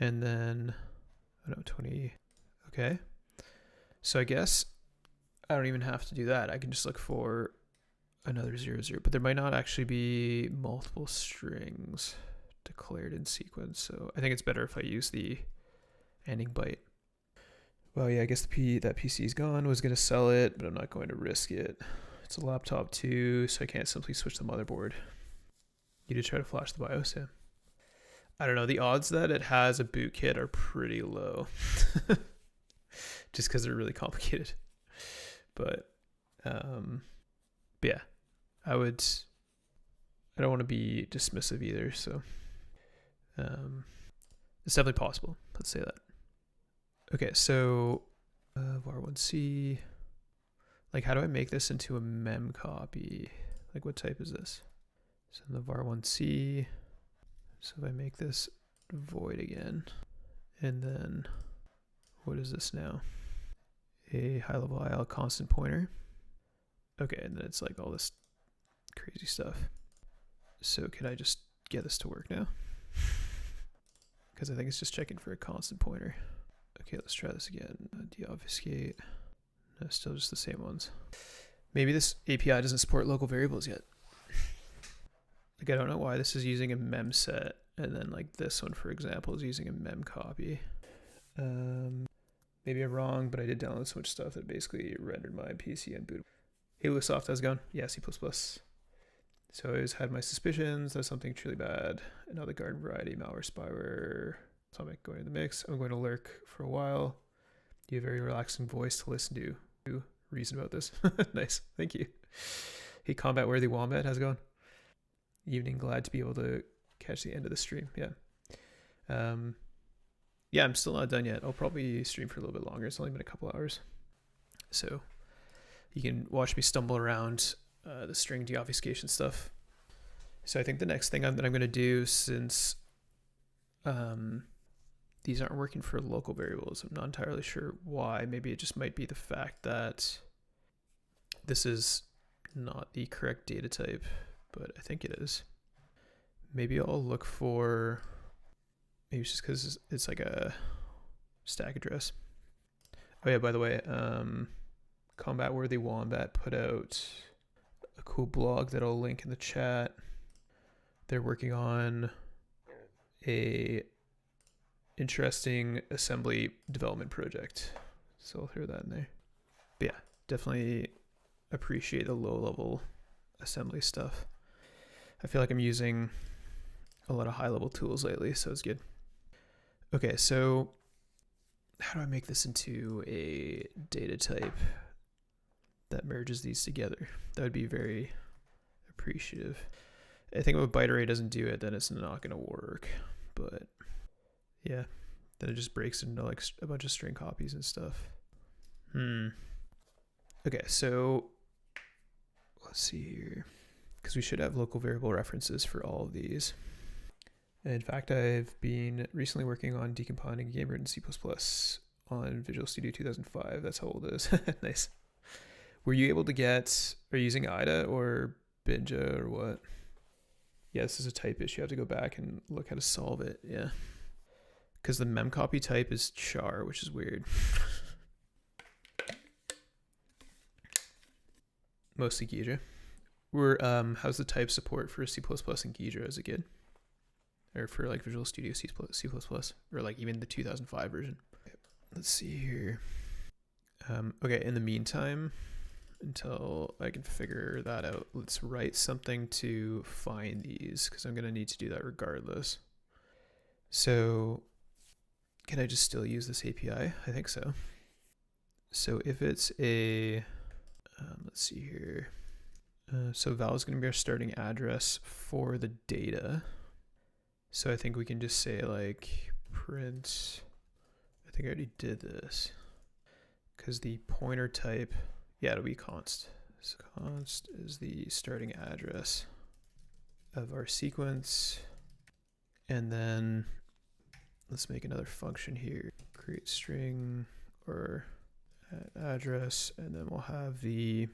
And then, oh no, 20, okay. So I guess I don't even have to do that. I can just look for another 0, 0, but there might not actually be multiple strings declared in sequence. So I think it's better if I use the ending byte. Well, yeah, I guess that PC is gone. Was going to sell it, but I'm not going to risk it. It's a laptop too, so I can't simply switch the motherboard. You did try to flash the BIOS, yeah. I don't know, the odds that it has a boot kit are pretty low. Just because they're really complicated. But yeah, I don't want to be dismissive either, so it's definitely possible. Let's say that. Okay, so var1c, like how do I make this into a mem copy? Like what type is this? So in the var1c, so if I make this void again, and then what is this now? A high level IL constant pointer. Okay, and then it's like all this crazy stuff. So can I just get this to work now? Because I think it's just checking for a constant pointer. Okay, let's try this again. Deobfuscate. No, still just the same ones. Maybe this API doesn't support local variables yet. Like I don't know why this is using a mem set, and then like this one, for example, is using a mem copy. Maybe I'm wrong, but I did download so much stuff that basically rendered my PC unbootable. Hey, Lusoft, how's it going? Yeah, C++. So I always had my suspicions that something truly bad, and now the garden variety malware spyware topic going in the mix. I'm going to lurk for a while. You have a very relaxing voice to listen to. Reason about this. Nice, thank you. Hey, combat worthy wombat, how's it going? Evening, glad to be able to catch the end of the stream. Yeah. Yeah, I'm still not done yet. I'll probably stream for a little bit longer. It's only been a couple hours. So you can watch me stumble around the string deobfuscation stuff. So I think the next thing that I'm going to do, since these aren't working for local variables, I'm not entirely sure why. Maybe it just might be the fact that this is not the correct data type, but I think it is. Maybe I'll look for, maybe it's just because it's like a stack address. Oh yeah, by the way, combat worthy wombat put out a cool blog that I'll link in the chat. They're working on a interesting assembly development project, so I'll throw that in there. But yeah, definitely appreciate the low level assembly stuff. I feel like I'm using a lot of high level tools lately, so it's good. Okay, so how do I make this into a data type that merges these together? That would be very appreciative. I think if a byte array doesn't do it, then it's not going to work. But yeah, then it just breaks into like a bunch of string copies and stuff. Okay, so let's see here, because we should have local variable references for all of these. In fact, I've been recently working on decompiling a game written in C++ on Visual Studio 2005. That's how old it is. Nice. Were you able to get, are you using IDA or Binja or what? Yeah, this is a type issue. I have to go back and look how to solve it. Yeah. Because the memcopy type is char, which is weird. Mostly Ghidra. How's the type support for C++ and Ghidra? Is it good? Or for like Visual Studio C++, or like even the 2005 version. Let's see here. Okay, in the meantime, until I can figure that out, let's write something to find these, because I'm going to need to do that regardless. So can I just still use this API? I think so. So if it's a, let's see here. So val is going to be our starting address for the data. So I think we can just say like print, I think I already did this, because the pointer type, yeah, it'll be const. So const is the starting address of our sequence. And then let's make another function here, create string or address, and then we'll have the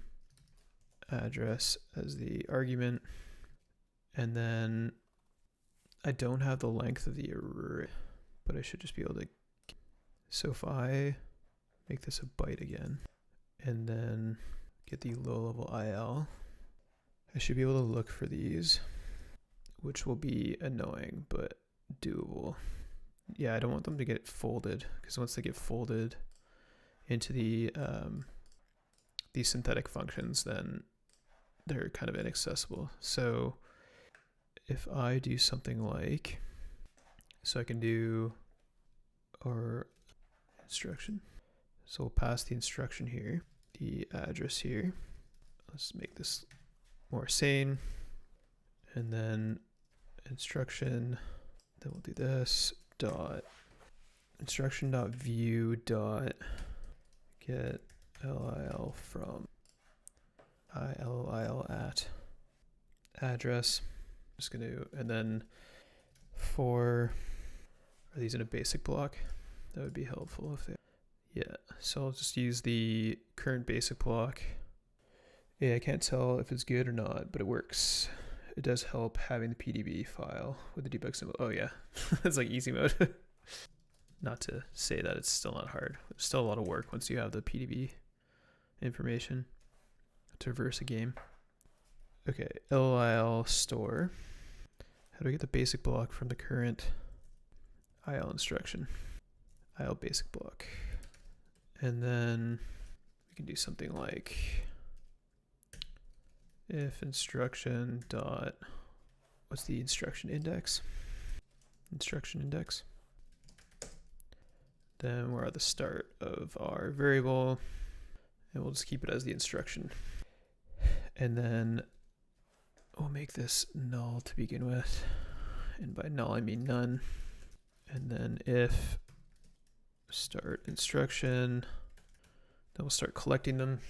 address as the argument. And then I don't have the length of the array, but I should just be able to. So if I make this a byte again, and then get the low level IL, I should be able to look for these, which will be annoying, but doable. Yeah, I don't want them to get folded, because once they get folded into the these synthetic functions, then they're kind of inaccessible. So if I do something like, so I can do our instruction. So we'll pass the instruction here, the address here. Let's make this more sane. And then instruction, then we'll do this, dot instruction dot view dot get lil from illil at address. Just gonna, and then for, are these in a basic block? That would be helpful if they, yeah. So I'll just use the current basic block. Yeah, I can't tell if it's good or not, but it works. It does help having the PDB file with the debug symbol. Oh yeah, it's like easy mode. Not to say that it's still not hard. There's still a lot of work once you have the PDB information to reverse a game. Okay, lil store. How do we get the basic block from the current IL instruction? IL basic block. And then we can do something like if instruction dot, what's the instruction index? Instruction index. Then we're at the start of our variable, and we'll just keep it as the instruction. And then we'll make this null to begin with. And by null, I mean none. And then if start instruction, then we'll start collecting them.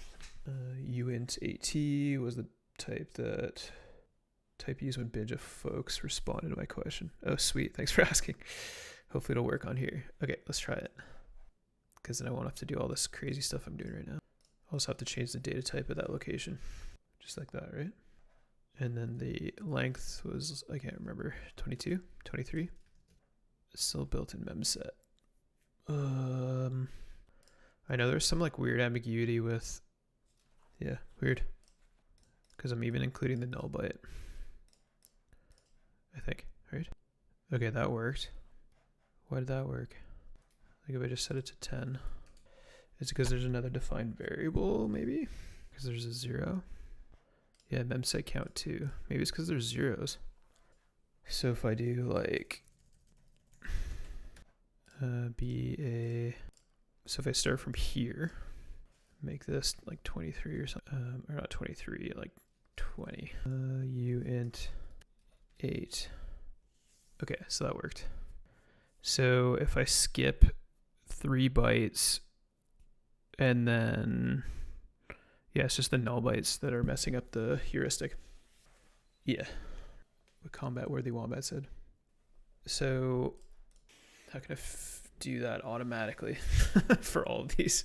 uint at was the type that type used when binge of folks responded to my question. Oh, sweet. Thanks for asking. Hopefully it'll work on here. Okay, let's try it. Because then I won't have to do all this crazy stuff I'm doing right now. I'll just have to change the data type at that location. Just like that, right? And then the length was, I can't remember, 22, 23. Still built in memset. I know there's some like weird ambiguity with, yeah, weird. Because I'm even including the null byte. I think, right? Okay, that worked. Why did that work? Like if I just set it to 10. It's because there's another defined variable, maybe? Because there's a 0. Yeah, memset count 2. Maybe it's because there's zeros. So if I do like so if I start from here, make this like 23 or something, or not 23, like 20. uint 8. Okay, so that worked. So if I skip 3 bytes and then, yeah, it's just the null bytes that are messing up the heuristic. Yeah, with combat worthy wombat said. So how can I do that automatically for all of these?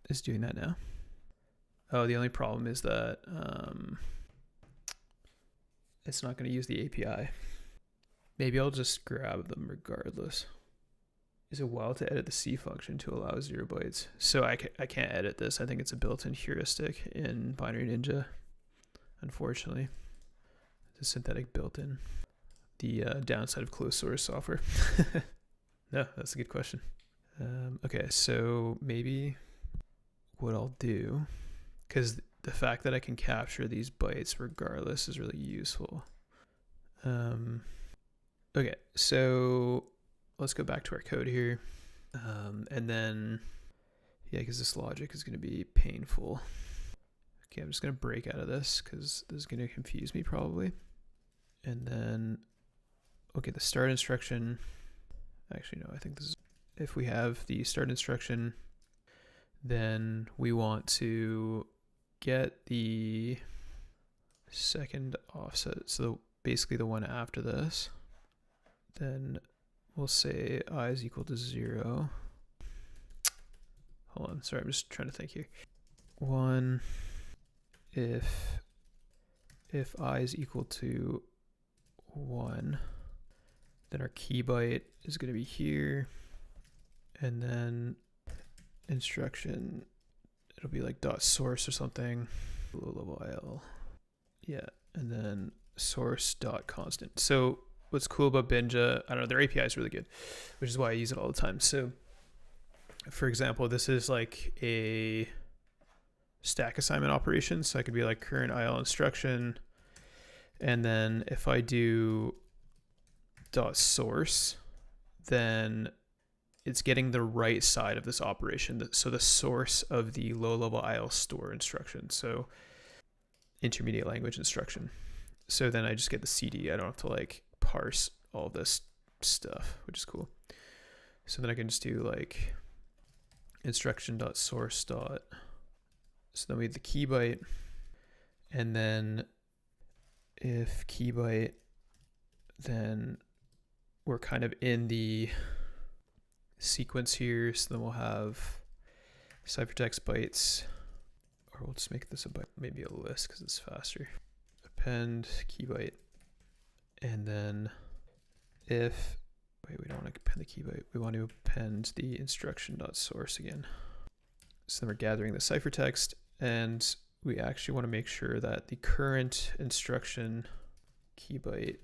It's doing that now. Oh, the only problem is that it's not going to use the API. Maybe I'll just grab them regardless. Is it wild to edit the C function to allow 0 bytes? So I can't edit this. I think it's a built-in heuristic in Binary Ninja, unfortunately. It's a synthetic built-in. The downside of closed source software. No, that's a good question. Okay, so maybe what I'll do, because the fact that I can capture these bytes regardless is really useful. Okay, so let's go back to our code here. And then, yeah, because this logic is going to be painful. Okay, I'm just going to break out of this because this is going to confuse me probably. And then, okay, the start instruction. Actually, no, I think this is, if we have the start instruction, then we want to get the second offset. So basically the one after this. Then we'll say I is equal to 0. Hold on, sorry, I'm just trying to think here. 1 if I is equal to 1, then our key byte is going to be here, and then instruction, it'll be like dot source or something, low level IL, yeah, and then source dot constant. So what's cool about Binja, I don't know, their API is really good, which is why I use it all the time. So for example, this is like a stack assignment operation. So I could be like current IL instruction. And then if I do dot source, then it's getting the right side of this operation. So the source of the low level IL store instruction. So intermediate language instruction. So then I just get the CD. I don't have to like parse all this stuff, which is cool. So then I can just do like instruction.source. So then we have the key byte, and then if key byte, then we're kind of in the sequence here. So then we'll have ciphertext bytes, or we'll just make this a byte, maybe a list because it's faster. Append key byte, and then if, wait, we don't want to append the key byte. We want to append the instruction.source again. So then we're gathering the ciphertext, and we actually want to make sure that the current instruction key byte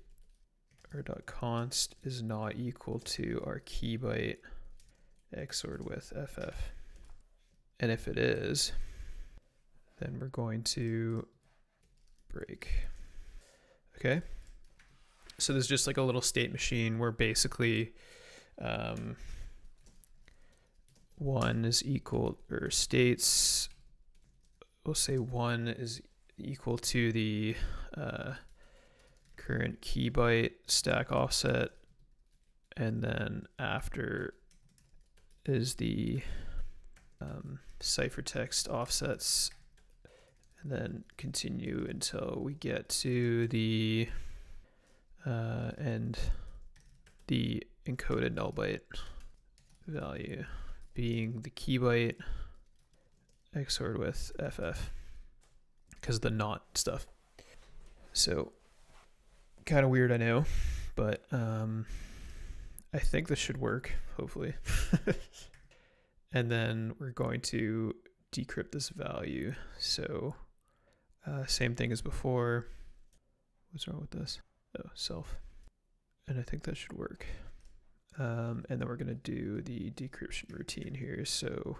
or .const is not equal to our key byte XORed with FF. And if it is, then we're going to break. Okay. So there's just like a little state machine where basically one is equal, or states, we'll say 1 is equal to the current key byte stack offset, and then after is the ciphertext offsets, and then continue until we get to the and the encoded null byte value being the key byte XORed with FF because of the not stuff. So kind of weird, I know, but I think this should work, hopefully. And then we're going to decrypt this value. So same thing as before. What's wrong with this? Oh, self. And I think that should work. And then we're going to do the decryption routine here. So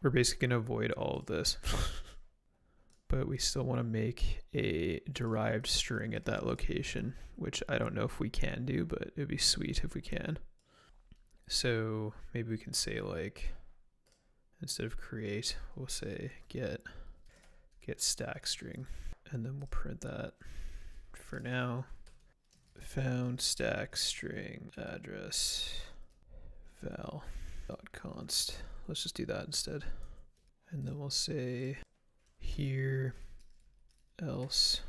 we're basically going to avoid all of this. But we still want to make a derived string at that location, which I don't know if we can do, but it'd be sweet if we can. So maybe we can say like, instead of create, we'll say get stack string, and then we'll print that. For now, found stack string address val dot const. Let's just do that instead. And then we'll say here else.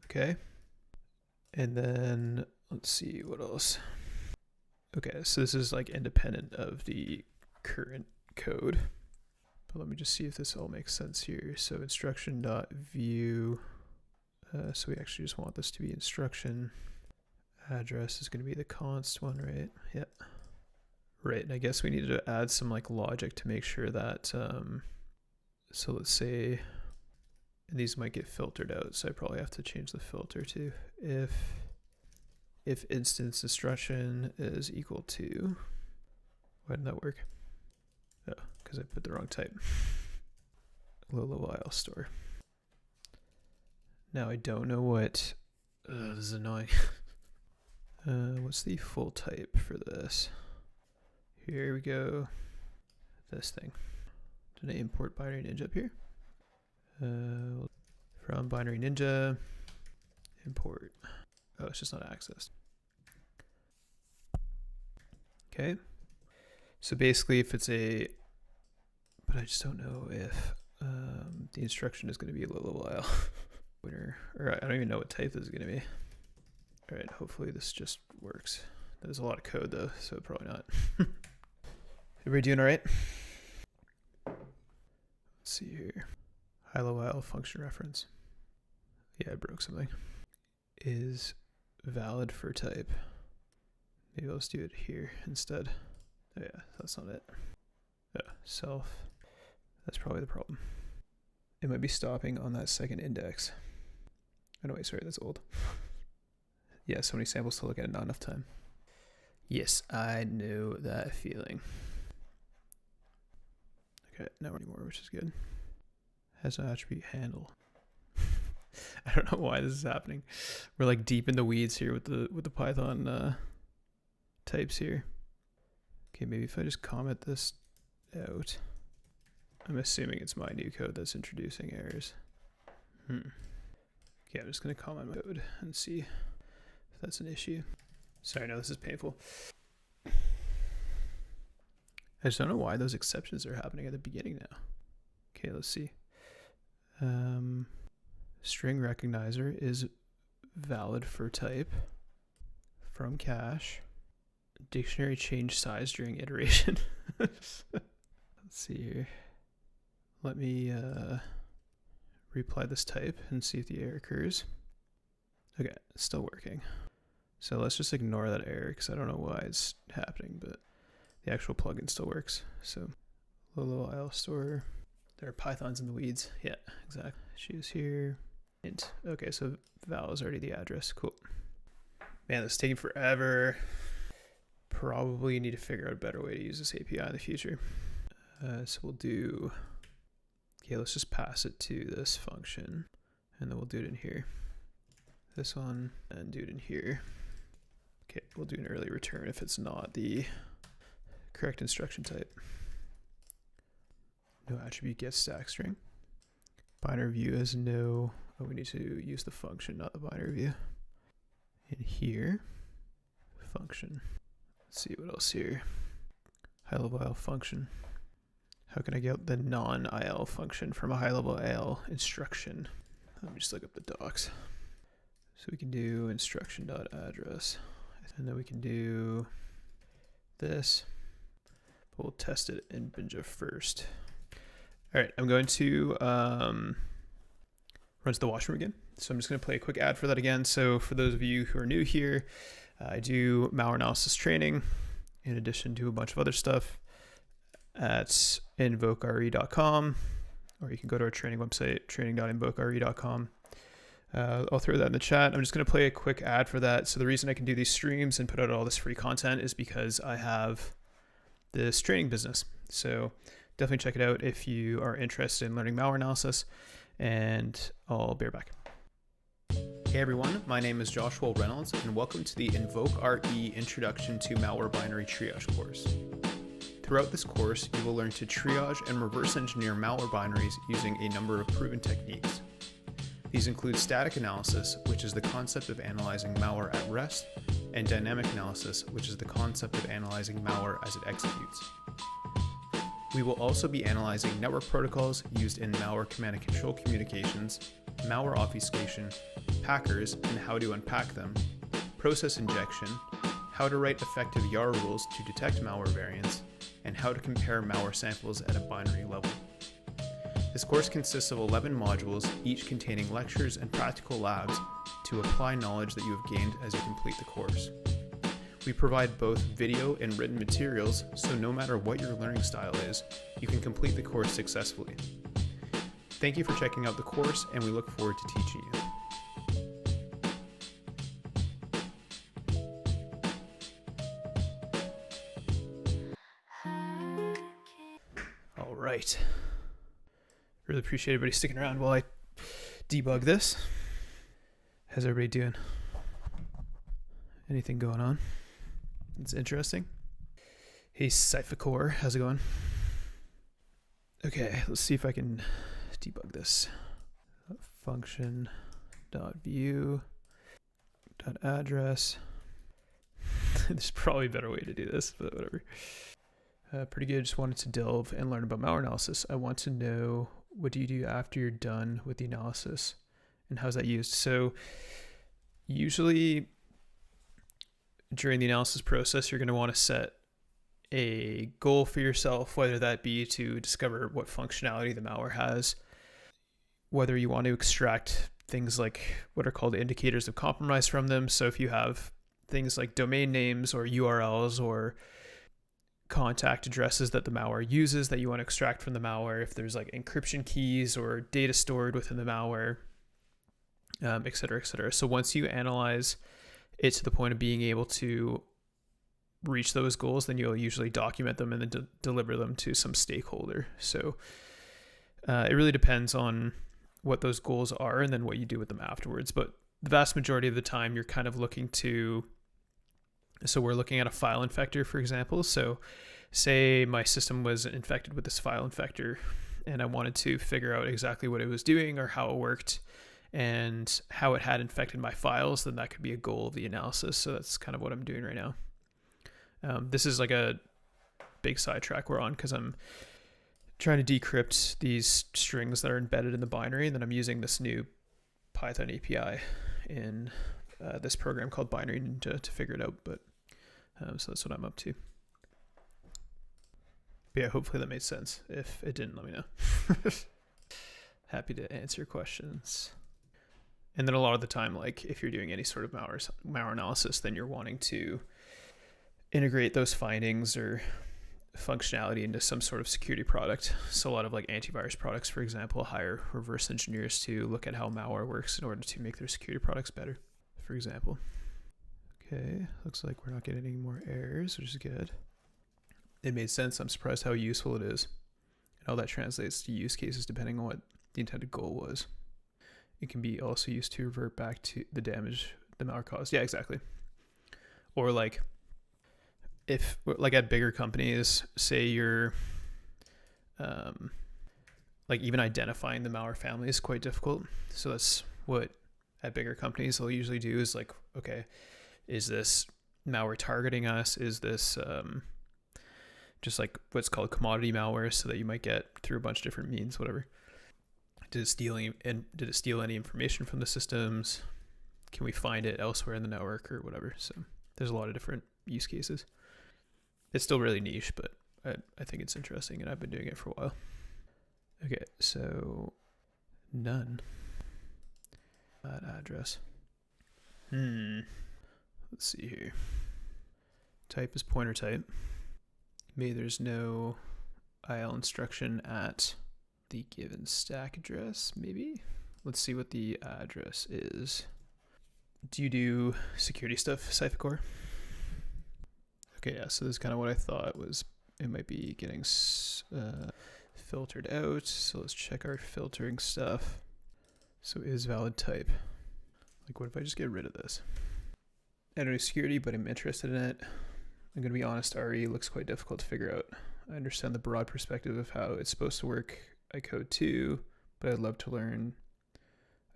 Okay. And then let's see what else. Okay, so this is like independent of the current code. But let me just see if this all makes sense here. So instruction.view. So we actually just want this to be instruction. Address is going to be the const one, right? Yep. Right, and I guess we needed to add some like logic to make sure that, so let's say, and these might get filtered out, so I probably have to change the filter to if instance instruction is equal to, why didn't that work? Oh, because I put the wrong type. Low level IL store. Now I don't know what, this is annoying. What's the full type for this? Here we go. This thing. Did I import binary ninja up here? From binary ninja, import. Oh, it's just not accessed. Okay. So basically if it's a, but I just don't know if the instruction is going to be a low level IL. Or I don't even know what type this is going to be. All right, hopefully this just works. There's a lot of code though, so probably not. Everybody doing all right? Let's see here. High level IL function reference. Yeah, I broke something. Is valid for type. Maybe I'll just do it here instead. Oh yeah, that's not it. Yeah, self. That's probably the problem. It might be stopping on that second index. Oh no, wait, sorry, that's old. Yeah, so many samples to look at, not enough time. Yes, I know that feeling. Okay, now anymore, which is good. Has no attribute handle. I don't know why this is happening. We're like deep in the weeds here with the Python types here. Okay, maybe if I just comment this out. I'm assuming it's my new code that's introducing errors. Okay, I'm just gonna comment my code and see if that's an issue. Sorry, no, this is painful. I just don't know why those exceptions are happening at the beginning now. Okay, let's see. String recognizer is valid for type from cache. Dictionary change size during iteration. Let's see here. Let me reapply this type and see if the error occurs. Okay, it's still working. So let's just ignore that error because I don't know why it's happening, but the actual plugin still works. So low IL store. There are Pythons in the weeds. Yeah, exactly. Choose here. Int. Okay, so val is already the address. Cool. Man, this is taking forever. Probably need to figure out a better way to use this API in the future. So we'll do, okay, let's just pass it to this function and then we'll do it in here. This one and do it in here. Okay, we'll do an early return if it's not the correct instruction type. No attribute gets stack string. Binary view is no, oh, we need to use the function, not the binary view. In here, function. Let's see what else here. High level IL function. How can I get the non-IL function from a high level IL instruction? Let me just look up the docs. So we can do instruction.address. And then we can do this. But we'll test it in Binja first. All right, I'm going to run to the washroom again. So I'm just going to play a quick ad for that again. So for those of you who are new here, I do malware analysis training in addition to a bunch of other stuff at invokere.com, or you can go to our training website, training.invokere.com. I'll throw that in the chat. I'm just going to play a quick ad for that. So the reason I can do these streams and put out all this free content is because I have this training business. So definitely check it out if you are interested in learning malware analysis, and I'll be right back. Hey everyone, my name is Joshua Reynolds, and welcome to the InvokeRE Introduction to Malware Binary Triage course. Throughout this course, you will learn to triage and reverse engineer malware binaries using a number of proven techniques. These include static analysis, which is the concept of analyzing malware at rest, and dynamic analysis, which is the concept of analyzing malware as it executes. We will also be analyzing network protocols used in malware command and control communications, malware obfuscation, packers and how to unpack them, process injection, how to write effective YAR rules to detect malware variants, and how to compare malware samples at a binary level. This course consists of 11 modules, each containing lectures and practical labs to apply knowledge that you have gained as you complete the course. We provide both video and written materials, so no matter what your learning style is, you can complete the course successfully. Thank you for checking out the course, and we look forward to teaching you. All right. Really appreciate everybody sticking around while I debug this. How's everybody doing? Anything going on? It's interesting. Hey, Cyphercore, how's it going? Okay, let's see if I can debug this. function dot view dot address. There's probably a better way to do this, but whatever. Pretty good. Just wanted to delve and learn about malware analysis. I want to know, what do you do after you're done with the analysis, and how's that used? So usually during the analysis process, you're going to want to set a goal for yourself, whether that be to discover what functionality the malware has, whether you want to extract things like what are called indicators of compromise from them. So if you have things like domain names or URLs or contact addresses that the malware uses that you want to extract from the malware, if there's like encryption keys or data stored within the malware, et cetera, et cetera. So once you analyze it to the point of being able to reach those goals, then you'll usually document them and then deliver them to some stakeholder. So it really depends on what those goals are and then what you do with them afterwards. But the vast majority of the time, you're kind of looking to, so we're looking at a file infector, for example. So say my system was infected with this file infector and I wanted to figure out exactly what it was doing or how it worked and how it had infected my files, then that could be a goal of the analysis. So that's kind of what I'm doing right now. This is like a big sidetrack we're on because I'm trying to decrypt these strings that are embedded in the binary, and then I'm using this new Python API in this program called Binary Ninja to figure it out. But so that's what I'm up to. But yeah, hopefully that made sense. If it didn't, let me know. Happy to answer questions. And then a lot of the time, like if you're doing any sort of malware analysis, then you're wanting to integrate those findings or functionality into some sort of security product. So a lot of like antivirus products, for example, hire reverse engineers to look at how malware works in order to make their security products better, for example. Okay, looks like we're not getting any more errors, which is good. It made sense. I'm surprised how useful it is and how that translates to use cases depending on what the intended goal was. It can be also used to revert back to the damage the malware caused. Yeah, exactly. Or like if like at bigger companies, say you're like even identifying the malware family is quite difficult. So that's what at bigger companies they'll usually do is like, okay, is this malware targeting us? Is this just like what's called commodity malware, so that you might get through a bunch of different means, whatever. Did it steal any information from the systems? Can we find it elsewhere in the network or whatever? So there's a lot of different use cases. It's still really niche, but I think it's interesting, and I've been doing it for a while. Okay, so none. That address. Let's see here. Type is pointer type. Maybe there's no IL instruction at the given stack address, maybe? Let's see what the address is. Do you do security stuff, Cyphercore? Okay, yeah, so this is kind of what I thought was, it might be getting filtered out. So let's check our filtering stuff. So is valid type. Like what if I just get rid of this? I don't do security, but I'm interested in it. I'm going to be honest, RE looks quite difficult to figure out. I understand the broad perspective of how it's supposed to work. I code too, but I'd love to learn.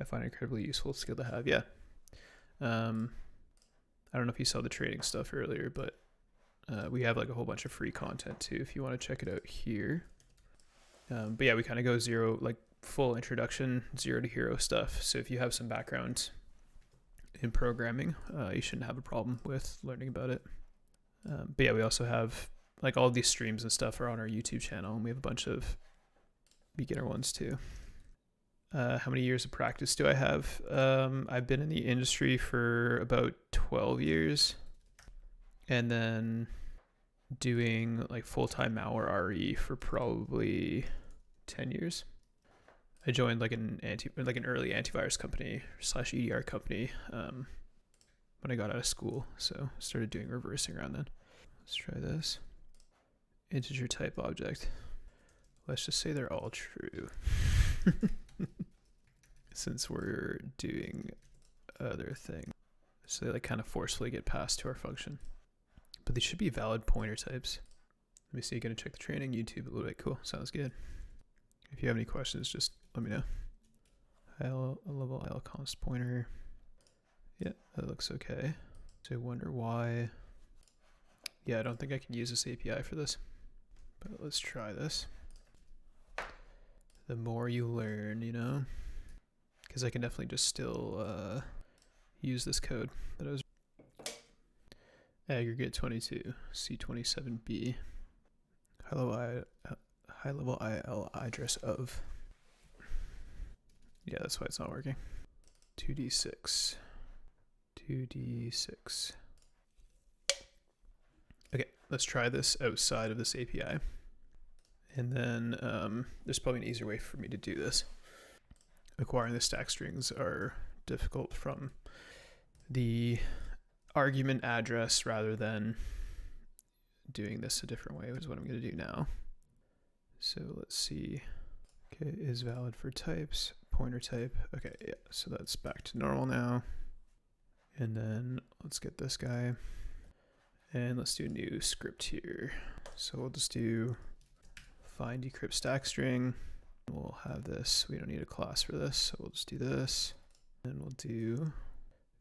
I find it incredibly useful skill to have. Yeah. I don't know if you saw the trading stuff earlier, but we have like a whole bunch of free content too if you want to check it out here. But yeah, we kind of go zero, like full introduction, 0 to hero stuff. So if you have some background in programming, you shouldn't have a problem with learning about it. But yeah, we also have like all of these streams and stuff are on our YouTube channel, and we have a bunch of beginner ones too. How many years of practice do I have? I've been in the industry for about 12 years, and then doing like full-time malware RE for probably 10 years. I joined like an early antivirus company / EDR company when I got out of school, so I started doing reversing around then. Let's try this. Integer type object. Let's just say they're all true. Since we're doing other things. So they like kind of forcefully get passed to our function. But they should be valid pointer types. Let me see, you're gonna check the training, YouTube a little bit. Cool, sounds good. If you have any questions, just let me know. level IL const pointer. Yeah, that looks okay. So I wonder why. Yeah, I don't think I can use this API for this, but let's try this. The more you learn, you know, because I can definitely just still use this code that I was aggregate 22 C27B high level IL address of. Yeah, that's why it's not working. 2d6. Okay, let's try this outside of this API. And then there's probably an easier way for me to do this. Acquiring the stack strings are difficult from the argument address rather than doing this a different way, which is what I'm going to do now. So let's see. Okay, is valid for types, pointer type. Okay, yeah, so that's back to normal now. And then let's get this guy. And let's do a new script here. So we'll just do find decrypt stack string. We'll have this. We don't need a class for this, so we'll just do this. And we'll do,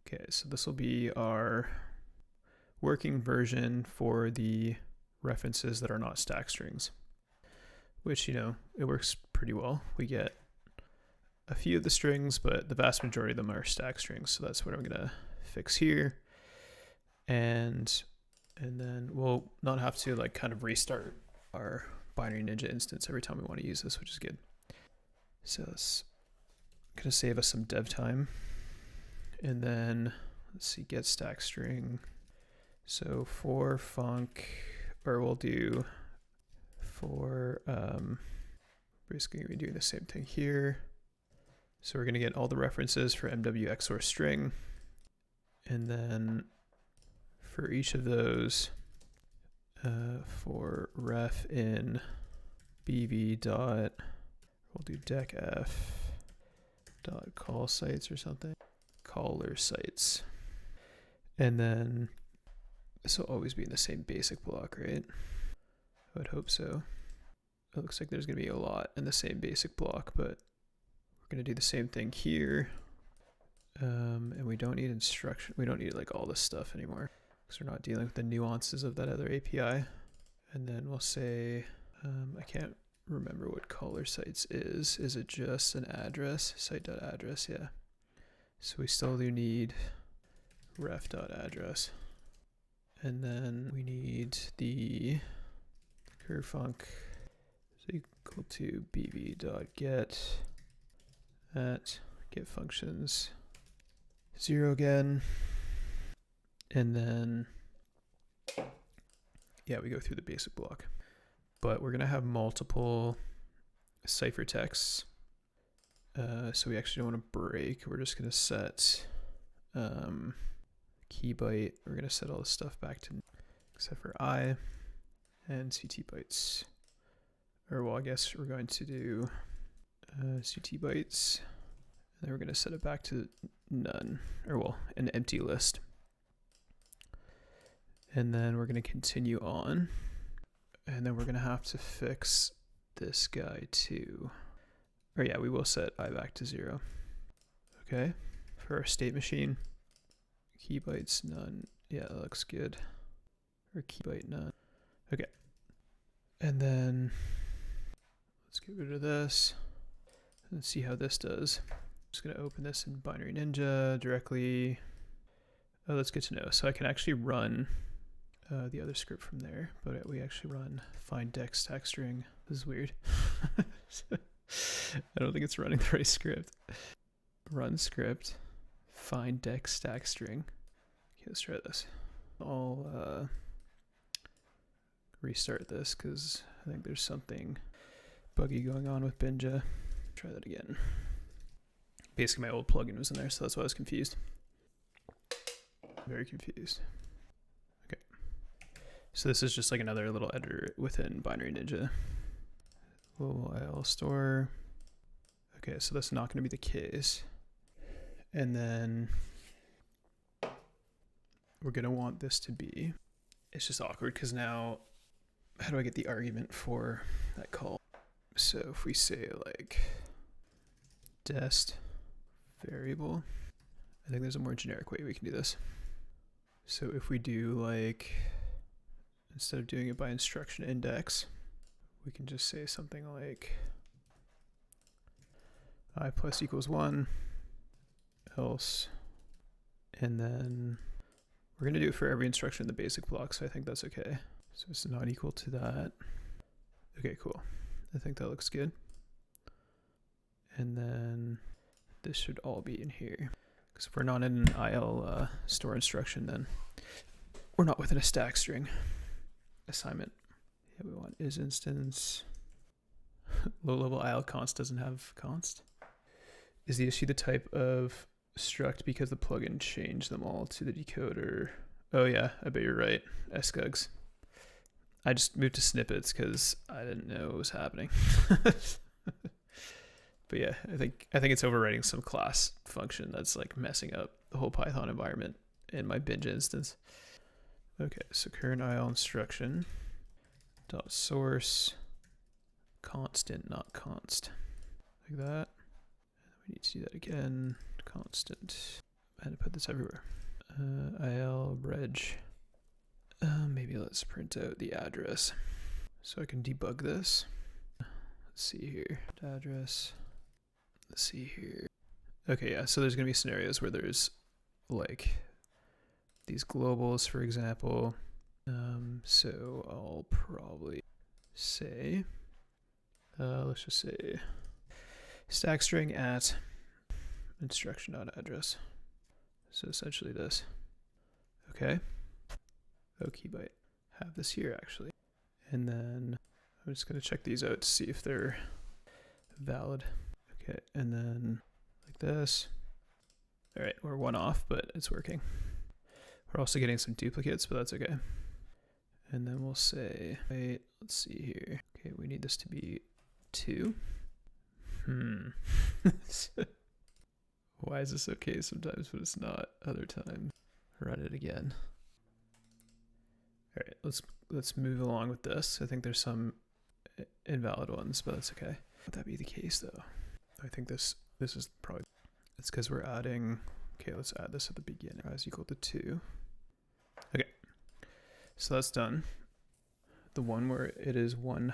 okay, so this will be our working version for the references that are not stack strings, which, you know, it works pretty well. We get a few of the strings, but the vast majority of them are stack strings. So that's what I'm gonna fix here. And then we'll not have to like kind of restart our binary ninja instance every time we want to use this, which is good. So it's gonna save us some dev time. And then let's see, get stack string. So for func, or we'll do for basically we're doing the same thing here. So we're gonna get all the references for MW XOR string. And then for each of those, for ref in bv dot, we'll do decf dot call sites or something, caller sites. And then this will always be in the same basic block, right? I would hope so. It looks like there's gonna be a lot in the same basic block, but we're gonna do the same thing here. And we don't need instruction. We don't need like all this stuff anymore because we're not dealing with the nuances of that other API. And then we'll say, I can't remember what caller sites is. Is it just an address? Site.address, yeah. So we still do need ref.address. And then we need the curve func is equal to bv.get at get functions 0 again. And then, yeah, we go through the basic block. But we're going to have multiple ciphertexts. So we actually don't want to break. We're just going to set key byte. We're going to set all this stuff back to except for I and CT bytes. Or well, I guess we're going to do CT bytes. And then we're going to set it back to none, or well, an empty list. And then we're going to continue on. And then we're going to have to fix this guy too. Or yeah, we will set I back to 0. Okay, for our state machine, key bytes none. Yeah, that looks good. Or key byte none. Okay. And then let's get rid of this and see how this does. I'm just going to open this in Binary Ninja directly. Oh, that's good to know. So I can actually run the other script from there, but we actually run find dex stack string. This is weird. I don't think it's running the right script. Run script, find dex stack string. Okay, let's try this. I'll restart this because I think there's something buggy going on with Binja. Try that again. Basically my old plugin was in there, so that's why I was confused. Very confused. Okay. So this is just like another little editor within Binary Ninja. Global IL store. Okay, so that's not going to be the case. And then we're going to want this to be, it's just awkward because now, how do I get the argument for that call? So if we say like dest variable. I think there's a more generic way we can do this. So if we do like, instead of doing it by instruction index, we can just say something like I plus equals 1, else, and then we're going to do it for every instruction in the basic block, so I think that's okay. So it's not equal to that. Okay, cool. I think that looks good. And then this should all be in here. Because if we're not in an IL store instruction, then we're not within a stack string assignment. Yeah, we want is instance. Low-level IL const doesn't have const. Is the issue the type of struct because the plugin changed them all to the decoder? Oh yeah, I bet you're right. SCUGs. I just moved to snippets because I didn't know what was happening. But yeah, I think it's overwriting some class function that's like messing up the whole Python environment in my binge instance. Okay, so current IL instruction dot source constant, not const, like that. We need to do that again. Constant. I had to put this everywhere. IL reg. Maybe let's print out the address so I can debug this. Let's see here. Address. Let's see here. Okay, yeah, so there's going to be scenarios where there's like these globals, for example. So I'll probably say, let's just say stack string at instruction.address. So essentially this. Okay. Oh, key byte. Have this here actually. And then I'm just going to check these out to see if they're valid. Okay, and then like this. All right, we're one off, but it's working. We're also getting some duplicates, but that's okay. And then we'll say, wait, let's see here. Okay, we need this to be 2. Why is this okay sometimes, but it's not other times? Run it again. All right, let's move along with this. I think there's some invalid ones, but that's okay. Would that be the case though? I think this is probably, it's because we're adding, okay, let's add this at the beginning as equal to 2. Okay, so that's done. The one where it is 1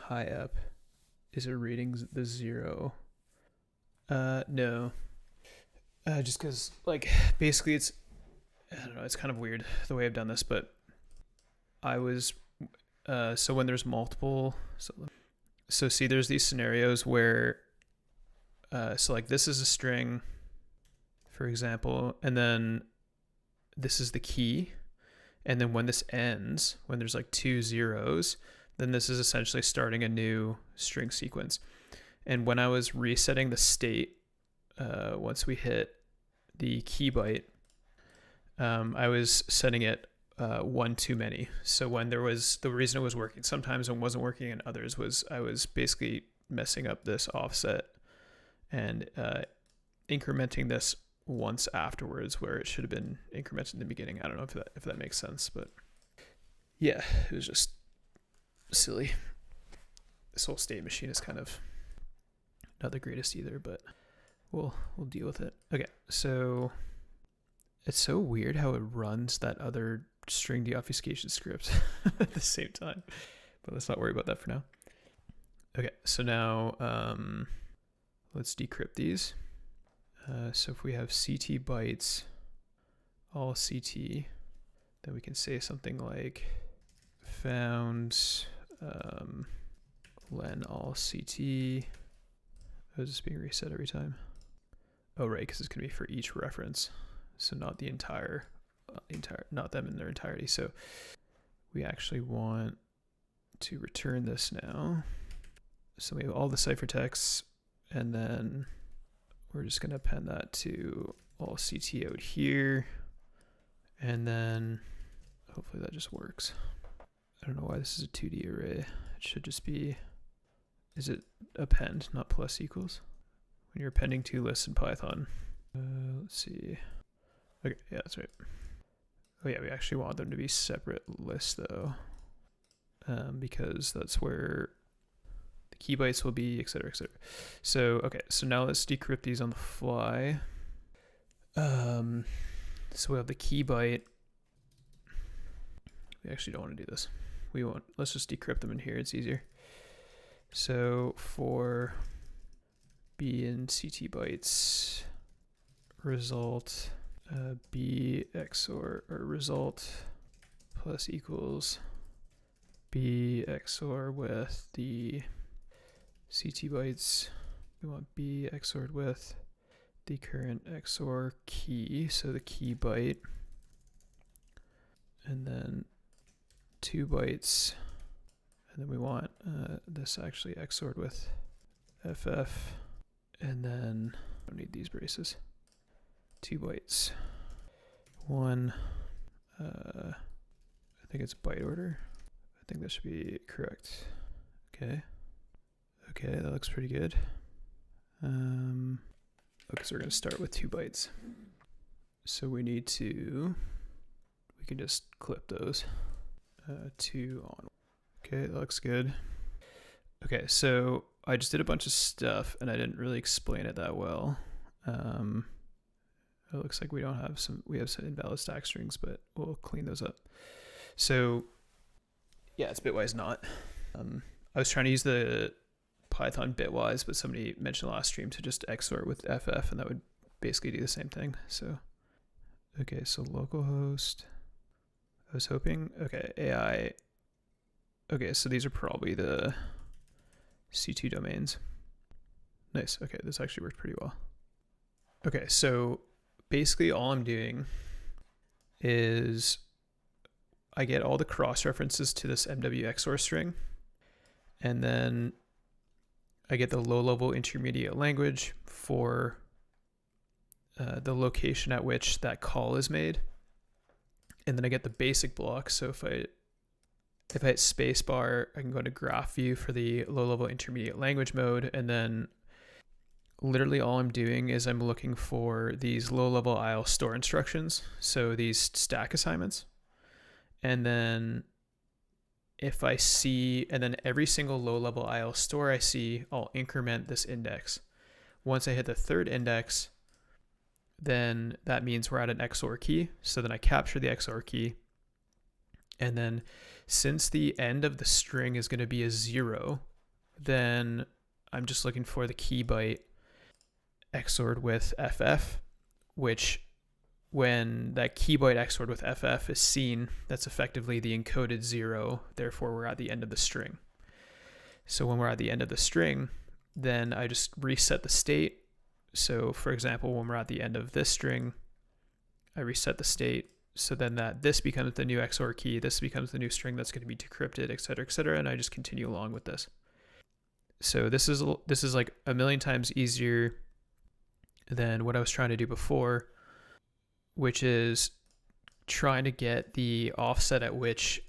high up, is it reading the 0? No. Just because, like, basically it's, I don't know, it's kind of weird the way I've done this, but I was, so when there's multiple, so see there's these scenarios where, so like this is a string, for example, and then this is the key, and then when this ends, when there's like 2 zeros, then this is essentially starting a new string sequence. And when I was resetting the state, once we hit the key byte, I was setting it 1 too many. So when there was, the reason it was working sometimes and wasn't working in others was I was basically messing up this offset and incrementing this once afterwards where it should have been incremented in the beginning. I don't know if that makes sense, but yeah, it was just silly. This whole state machine is kind of not the greatest either, but we'll deal with it. Okay, so it's so weird how it runs that other string deobfuscation script at the same time, but let's not worry about that for now. Okay, so now let's decrypt these. So if we have CT bytes, all CT, then we can say something like found len all CT. Oh, is this being reset every time? Oh, right, because it's going to be for each reference. So not the entire, not them in their entirety. So we actually want to return this now. So we have all the ciphertexts, and then we're just going to append that to all CT out here. And then hopefully that just works. I don't know why this is a 2D array. It should just be, is it append, not plus equals? When you're appending 2 lists in Python. Let's see. Okay, yeah, that's right. Oh yeah, we actually want them to be separate lists though, because that's where the key bytes will be, etc., etc. So, okay, so now let's decrypt these on the fly. So we have the key byte. We actually don't want to do this. Let's just decrypt them in here. It's easier. So for B and CT bytes, result, B XOR or result plus equals B XOR with the CT bytes. We want B XORed with the current XOR key, so the key byte, and then 2 bytes, and then we want this actually XORed with FF, and then I don't need these braces. 2 bytes. 1, I think it's byte order. I think that should be correct. Okay. Okay, that looks pretty good. Okay, so we're going to start with 2 bytes. So we can just clip those. 2 on. Okay, that looks good. Okay, so I just did a bunch of stuff and I didn't really explain it that well. It looks like we have some invalid stack strings, but we'll clean those up. So yeah, it's bitwise not. I was trying to use the Python bitwise, but somebody mentioned last stream to just XOR with FF, and that would basically do the same thing. So, okay, so localhost. I was hoping, okay, AI. Okay, so these are probably the C2 domains. Nice, okay, this actually worked pretty well. Okay, so basically all I'm doing is I get all the cross references to this MW XOR string, and then I get the low-level intermediate language for the location at which that call is made. And then I get the basic block. So if I hit spacebar, I can go to graph view for the low-level intermediate language mode. And then literally all I'm doing is I'm looking for these low-level IL store instructions. So these stack assignments. And then if I see, and then every single low-level IL store I see, I'll increment this index. Once I hit the 3rd index, then that means we're at an XOR key. So then I capture the XOR key. And then since the end of the string is going to be a 0, then I'm just looking for the key byte XORed with FF, which when that key byte XORed with FF is seen, that's effectively the encoded 0. Therefore, we're at the end of the string. So when we're at the end of the string, then I just reset the state. So for example, when we're at the end of this string, I reset the state. So then this becomes the new XOR key. This becomes the new string that's going to be decrypted, et cetera, and I just continue along with this. So this is like a million times easier than what I was trying to do before, which is trying to get the offset at which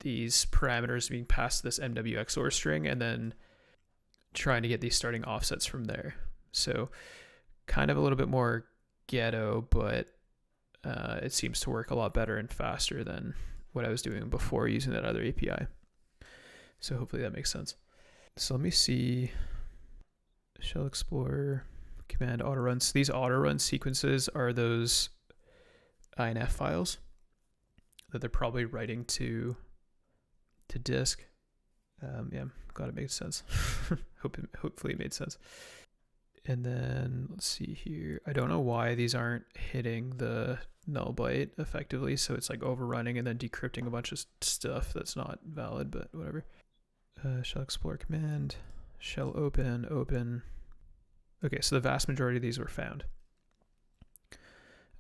these parameters are being passed to this MW XOR string, and then trying to get these starting offsets from there. So kind of a little bit more ghetto, but it seems to work a lot better and faster than what I was doing before using that other API. So hopefully that makes sense. So let me see. Shell Explorer, command auto runs. So these auto run sequences are those INF files that they're probably writing to disk. Yeah, glad it made sense. Hopefully it made sense. And then let's see here. I don't know why these aren't hitting the null byte effectively. So it's like overrunning and then decrypting a bunch of stuff that's not valid, but whatever. Shell Explorer command, shell open. Okay, so the vast majority of these were found.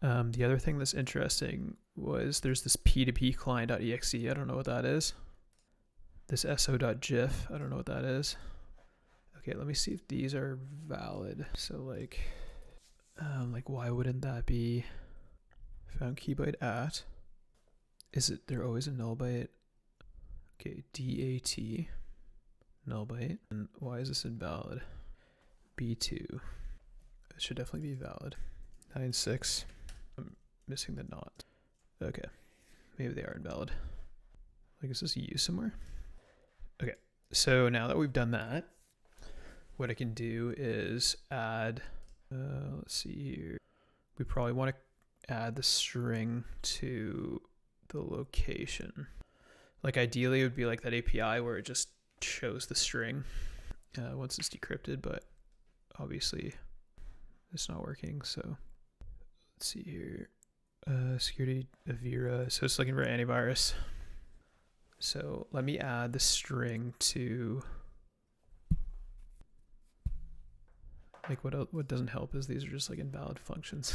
The other thing that's interesting was there's this p2p client.exe. I don't know what that is. This so.gif. I don't know what that is. Okay, let me see if these are valid. So like why wouldn't that be found key byte at? Is it, they're always a null byte? Okay, DAT, null byte. And why is this invalid? B2. It should definitely be valid. 9.6. I'm missing the not. Okay, maybe they are invalid. Like, is this U somewhere? Okay, so now that we've done that, what I can do is add, let's see here. We probably want to add the string to the location. Like ideally it would be like that API where it just shows the string once it's decrypted, but obviously it's not working. So let's see here. Security Avira. So it's looking for antivirus. So let me add the string to, like what doesn't help is these are just like invalid functions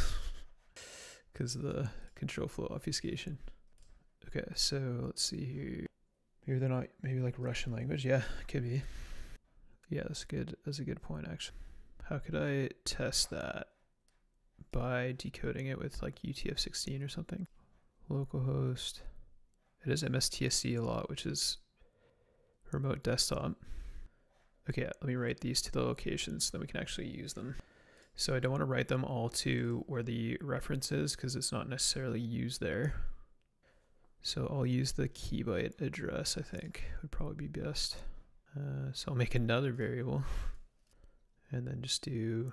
because of the control flow obfuscation. Okay, so let's see here. Maybe they're not, maybe like Russian language. Yeah, could be. Yeah, that's good. That's a good point actually. How could I test that? By decoding it with like UTF-16 or something. Localhost. It is MSTSC a lot, which is remote desktop. Okay, let me write these to the locations so that we can actually use them. So I don't want to write them all to where the reference is because it's not necessarily used there. So I'll use the key byte address, I think would probably be best. So I'll make another variable and then just do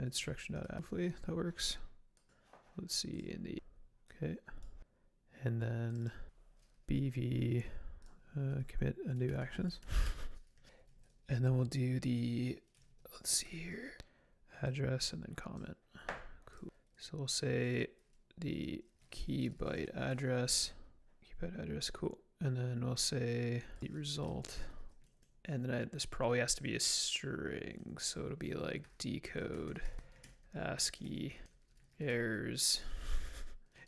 instruction.add. Hopefully that works. Let's see in the, okay. And then BV commit undo actions. And then we'll do the, let's see here, address and then comment. Cool. So we'll say the key byte address, cool. And then we'll say the result. And then this probably has to be a string. So it'll be like decode, ASCII, errors,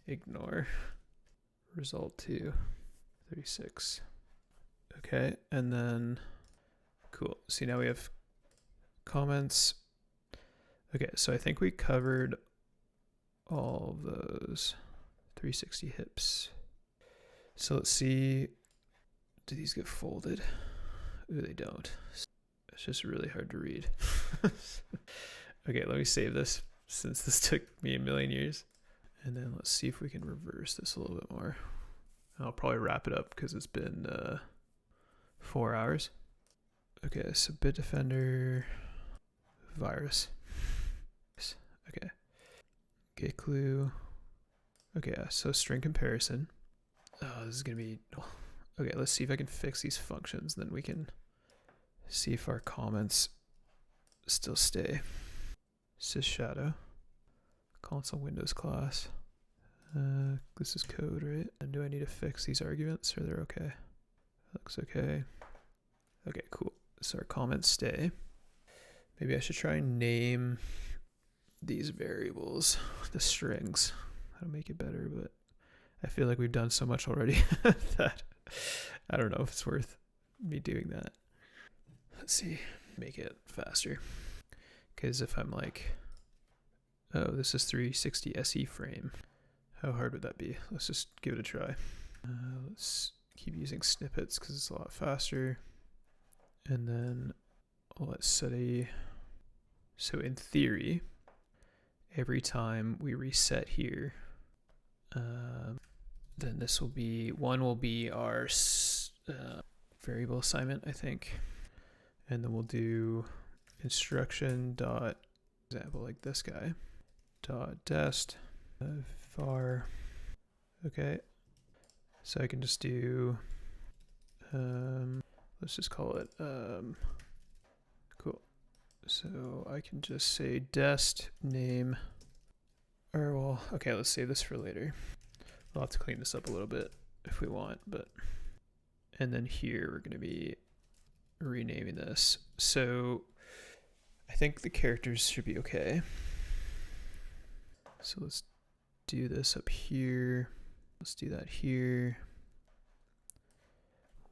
ignore, result 2, 36. Okay, and then, cool. See, now we have comments. Okay, so I think we covered all of those 360 hips. So let's see, do these get folded? Ooh, they don't. It's just really hard to read. Okay, let me save this since this took me a million years. And then let's see if we can reverse this a little bit more. I'll probably wrap it up because it's been 4 hours. Okay, so Bitdefender virus. Okay. Okay, clue. Okay, so string comparison. Oh, this is gonna be. Okay, let's see if I can fix these functions. Then we can see if our comments still stay. Sysshadow. Console Windows class. This is code, right? And do I need to fix these arguments or they're okay? Looks okay. Okay, cool. So our comments stay. Maybe I should try and name these variables, the strings. That'll make it better, but I feel like we've done so much already that I don't know if it's worth me doing that. Let's see, make it faster. Because if I'm like, oh, this is 360 SE frame. How hard would that be? Let's just give it a try. Let's keep using snippets because it's a lot faster. And then let's set a, so in theory, every time we reset here, then this will be, one will be our variable assignment, I think. And then we'll do instruction dot, example like this guy, dot dest var. Okay, so I can just do, let's just call it, cool. So I can just say dest name, or well, okay, let's save this for later. We'll have to clean this up a little bit if we want, but, and then here we're going to be renaming this. So I think the characters should be okay. So let's do this up here. Let's do that here.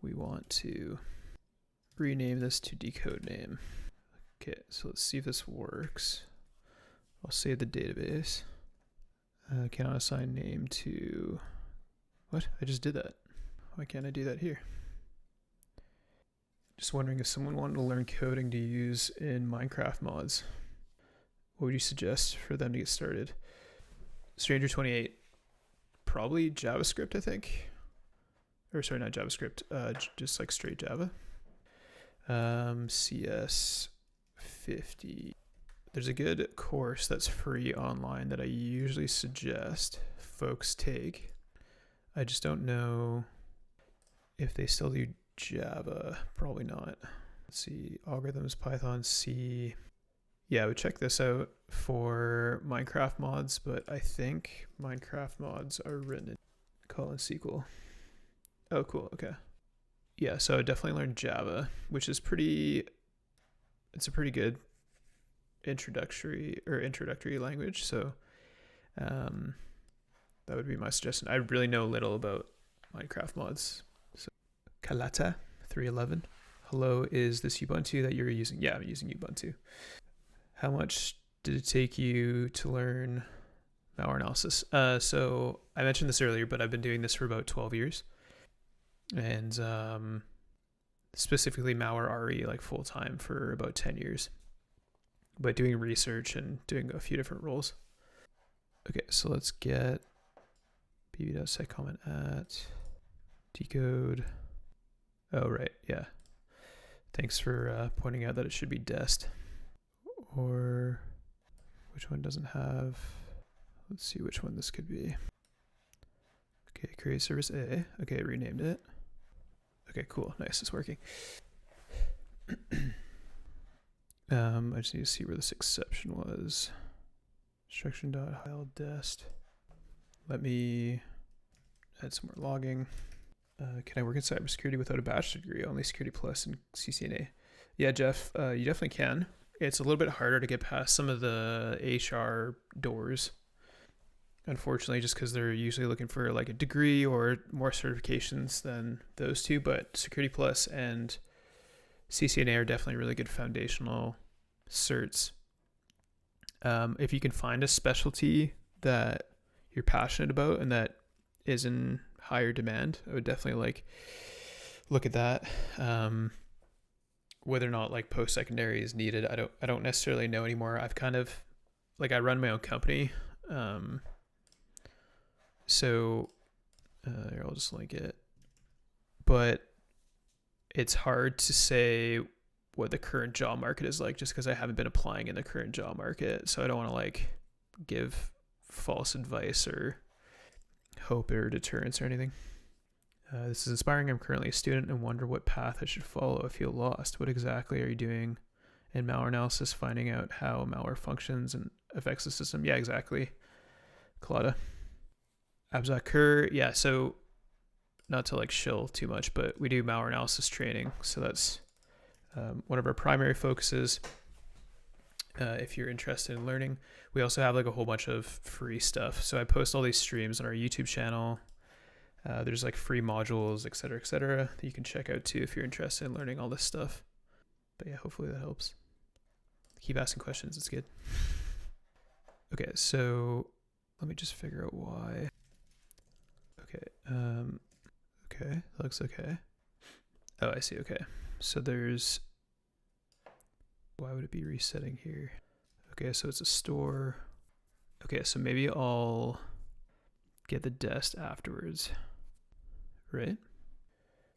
We want to rename this to decode name. Okay, so let's see if this works. I'll save the database. Cannot assign name to, what? I just did that. Why can't I do that here? Just wondering if someone wanted to learn coding to use in Minecraft mods. What would you suggest for them to get started? Stranger28, probably JavaScript, I think. Or sorry, not JavaScript, just like straight Java. CS, 50. There's a good course that's free online that I usually suggest folks take. I just don't know if they still do Java. Probably not. Let's see, algorithms, Python, C. Yeah, I would check this out for Minecraft mods, but I think Minecraft mods are written in SQL. Oh, cool. Okay. Yeah, so I definitely learned Java, which is it's a pretty good introductory language. So that would be my suggestion. I really know little about Minecraft mods. So Kalata 311. Hello, is this Ubuntu that you're using? Yeah, I'm using Ubuntu. How much did it take you to learn malware analysis? So I mentioned this earlier, but I've been doing this for about 12 years. And specifically malware RE like full time for about 10 years. But doing research and doing a few different roles. Okay, so let's get bb.set comment at decode. Oh, right, yeah. Thanks for pointing out that it should be dest. Or which one doesn't have? Let's see which one this could be. Okay, create service A. Okay, renamed it. Okay, cool. Nice, it's working. I just need to see where this exception was. Instruction.heil.dest. Let me add some more logging. Can I work in cybersecurity without a bachelor's degree? Only Security Plus and CCNA. Yeah, Jeff, you definitely can. It's a little bit harder to get past some of the HR doors, unfortunately, just because they're usually looking for like a degree or more certifications than those two. But Security Plus and CCNA are definitely really good foundational certs. If you can find a specialty that you're passionate about and that is in higher demand, I would definitely like look at that. Whether or not like post-secondary is needed, I don't necessarily know anymore. I've kind of like, I run my own company. So here, I'll just link it. But it's hard to say what the current job market is like just because I haven't been applying in the current job market. So I don't want to like give false advice or hope or deterrence or anything. This is inspiring. I'm currently a student and wonder what path I should follow. I feel lost. What exactly are you doing in malware analysis, finding out how malware functions and affects the system? Yeah, exactly. Kalata. Abzakur. Yeah, so not to like shill too much, but we do malware analysis training. So that's one of our primary focuses. If you're interested in learning, we also have like a whole bunch of free stuff. So I post all these streams on our YouTube channel. There's like free modules, et cetera, that you can check out too if you're interested in learning all this stuff. But yeah, hopefully that helps. Keep asking questions, it's good. Okay, so let me just figure out why. Okay, okay, that looks okay. Oh, I see, okay. So there's, why would it be resetting here? Okay, so it's a store. Okay, so maybe I'll get the dest afterwards. Right?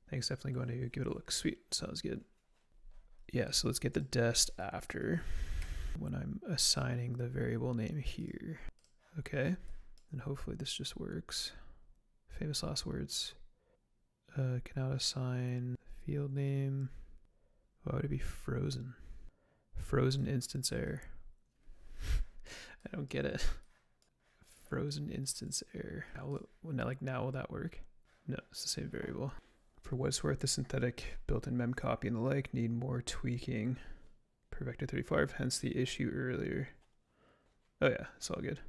Thanks, definitely going to give it a look. Sweet, sounds good. Yeah, so let's get the dest after when I'm assigning the variable name here. Okay, and hopefully this just works. Famous last words. Cannot assign field name. Why would it be frozen? Frozen instance error. I don't get it. Frozen instance error. Now will that work? No, it's the same variable. For what it's worth, the synthetic built-in mem copy and the like need more tweaking per vector 35, hence the issue earlier. Oh yeah, it's all good.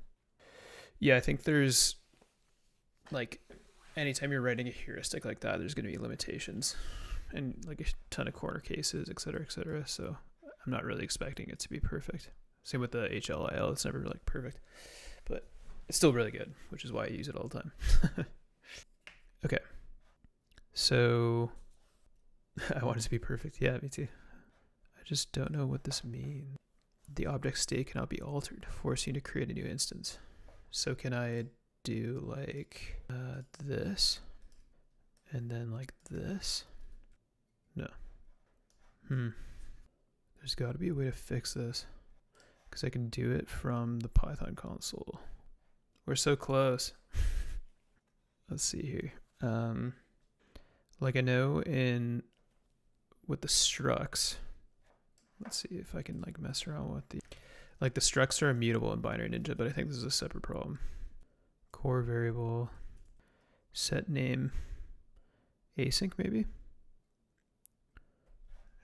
Yeah, I think there's like, anytime you're writing a heuristic like that, there's going to be limitations and like a ton of corner cases, et cetera, et cetera. So I'm not really expecting it to be perfect. Same with the HLIL, it's never like perfect, but it's still really good, which is why I use it all the time. Okay, so I want it to be perfect. Yeah, me too. I just don't know what this means. The object state cannot be altered, forcing you to create a new instance. So can I do like this and then like this? No. There's There's got to be a way to fix this because I can do it from the Python console. We're so close. Let's see here. Like I know with the structs, let's see if I can like mess around with the structs are immutable in Binary Ninja, but I think this is a separate problem. Core variable, set name, async maybe.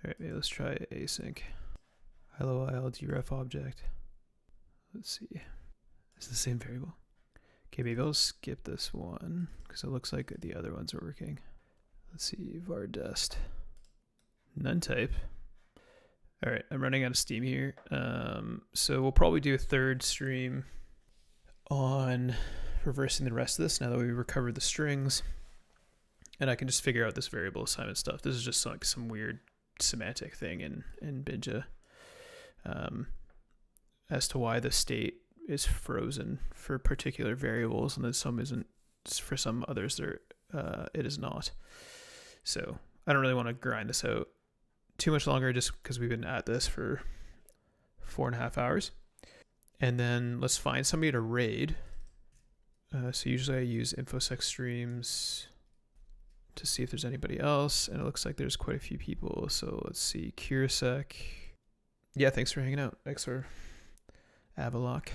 All right, maybe let's try async. Hello IL deref object. Let's see. It's the same variable. Okay, maybe I'll skip this one because it looks like the other ones are working. Let's see, var dest. None type. All right, I'm running out of steam here. So we'll probably do a third stream on reversing the rest of this now that we recovered the strings. And I can just figure out this variable assignment stuff. This is just like some weird semantic thing in Binja as to why the state is frozen for particular variables and then some isn't. For some others there it is not. So I don't really want to grind this out too much longer just because we've been at this for 4.5 hours. And then let's find somebody to raid. So usually I use infosec streams to see if there's anybody else, and it looks like there's quite a few people. So let's see, Cursec. Yeah, thanks for hanging out. XR Avalok.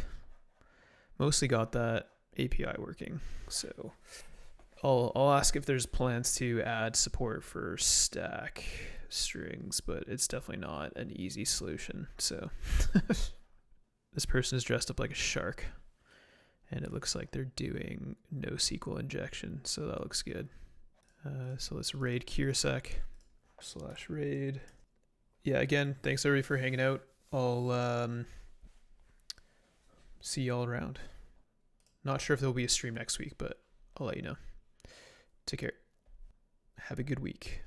Mostly got that API working. So I'll ask if there's plans to add support for stack strings, but it's definitely not an easy solution. So this person is dressed up like a shark, and it looks like they're doing NoSQL injection. So that looks good. So let's raid Cursec /raid. Yeah, again, thanks everybody for hanging out. I'll see y'all around. Not sure if there'll be a stream next week, but I'll let you know. Take care. Have a good week.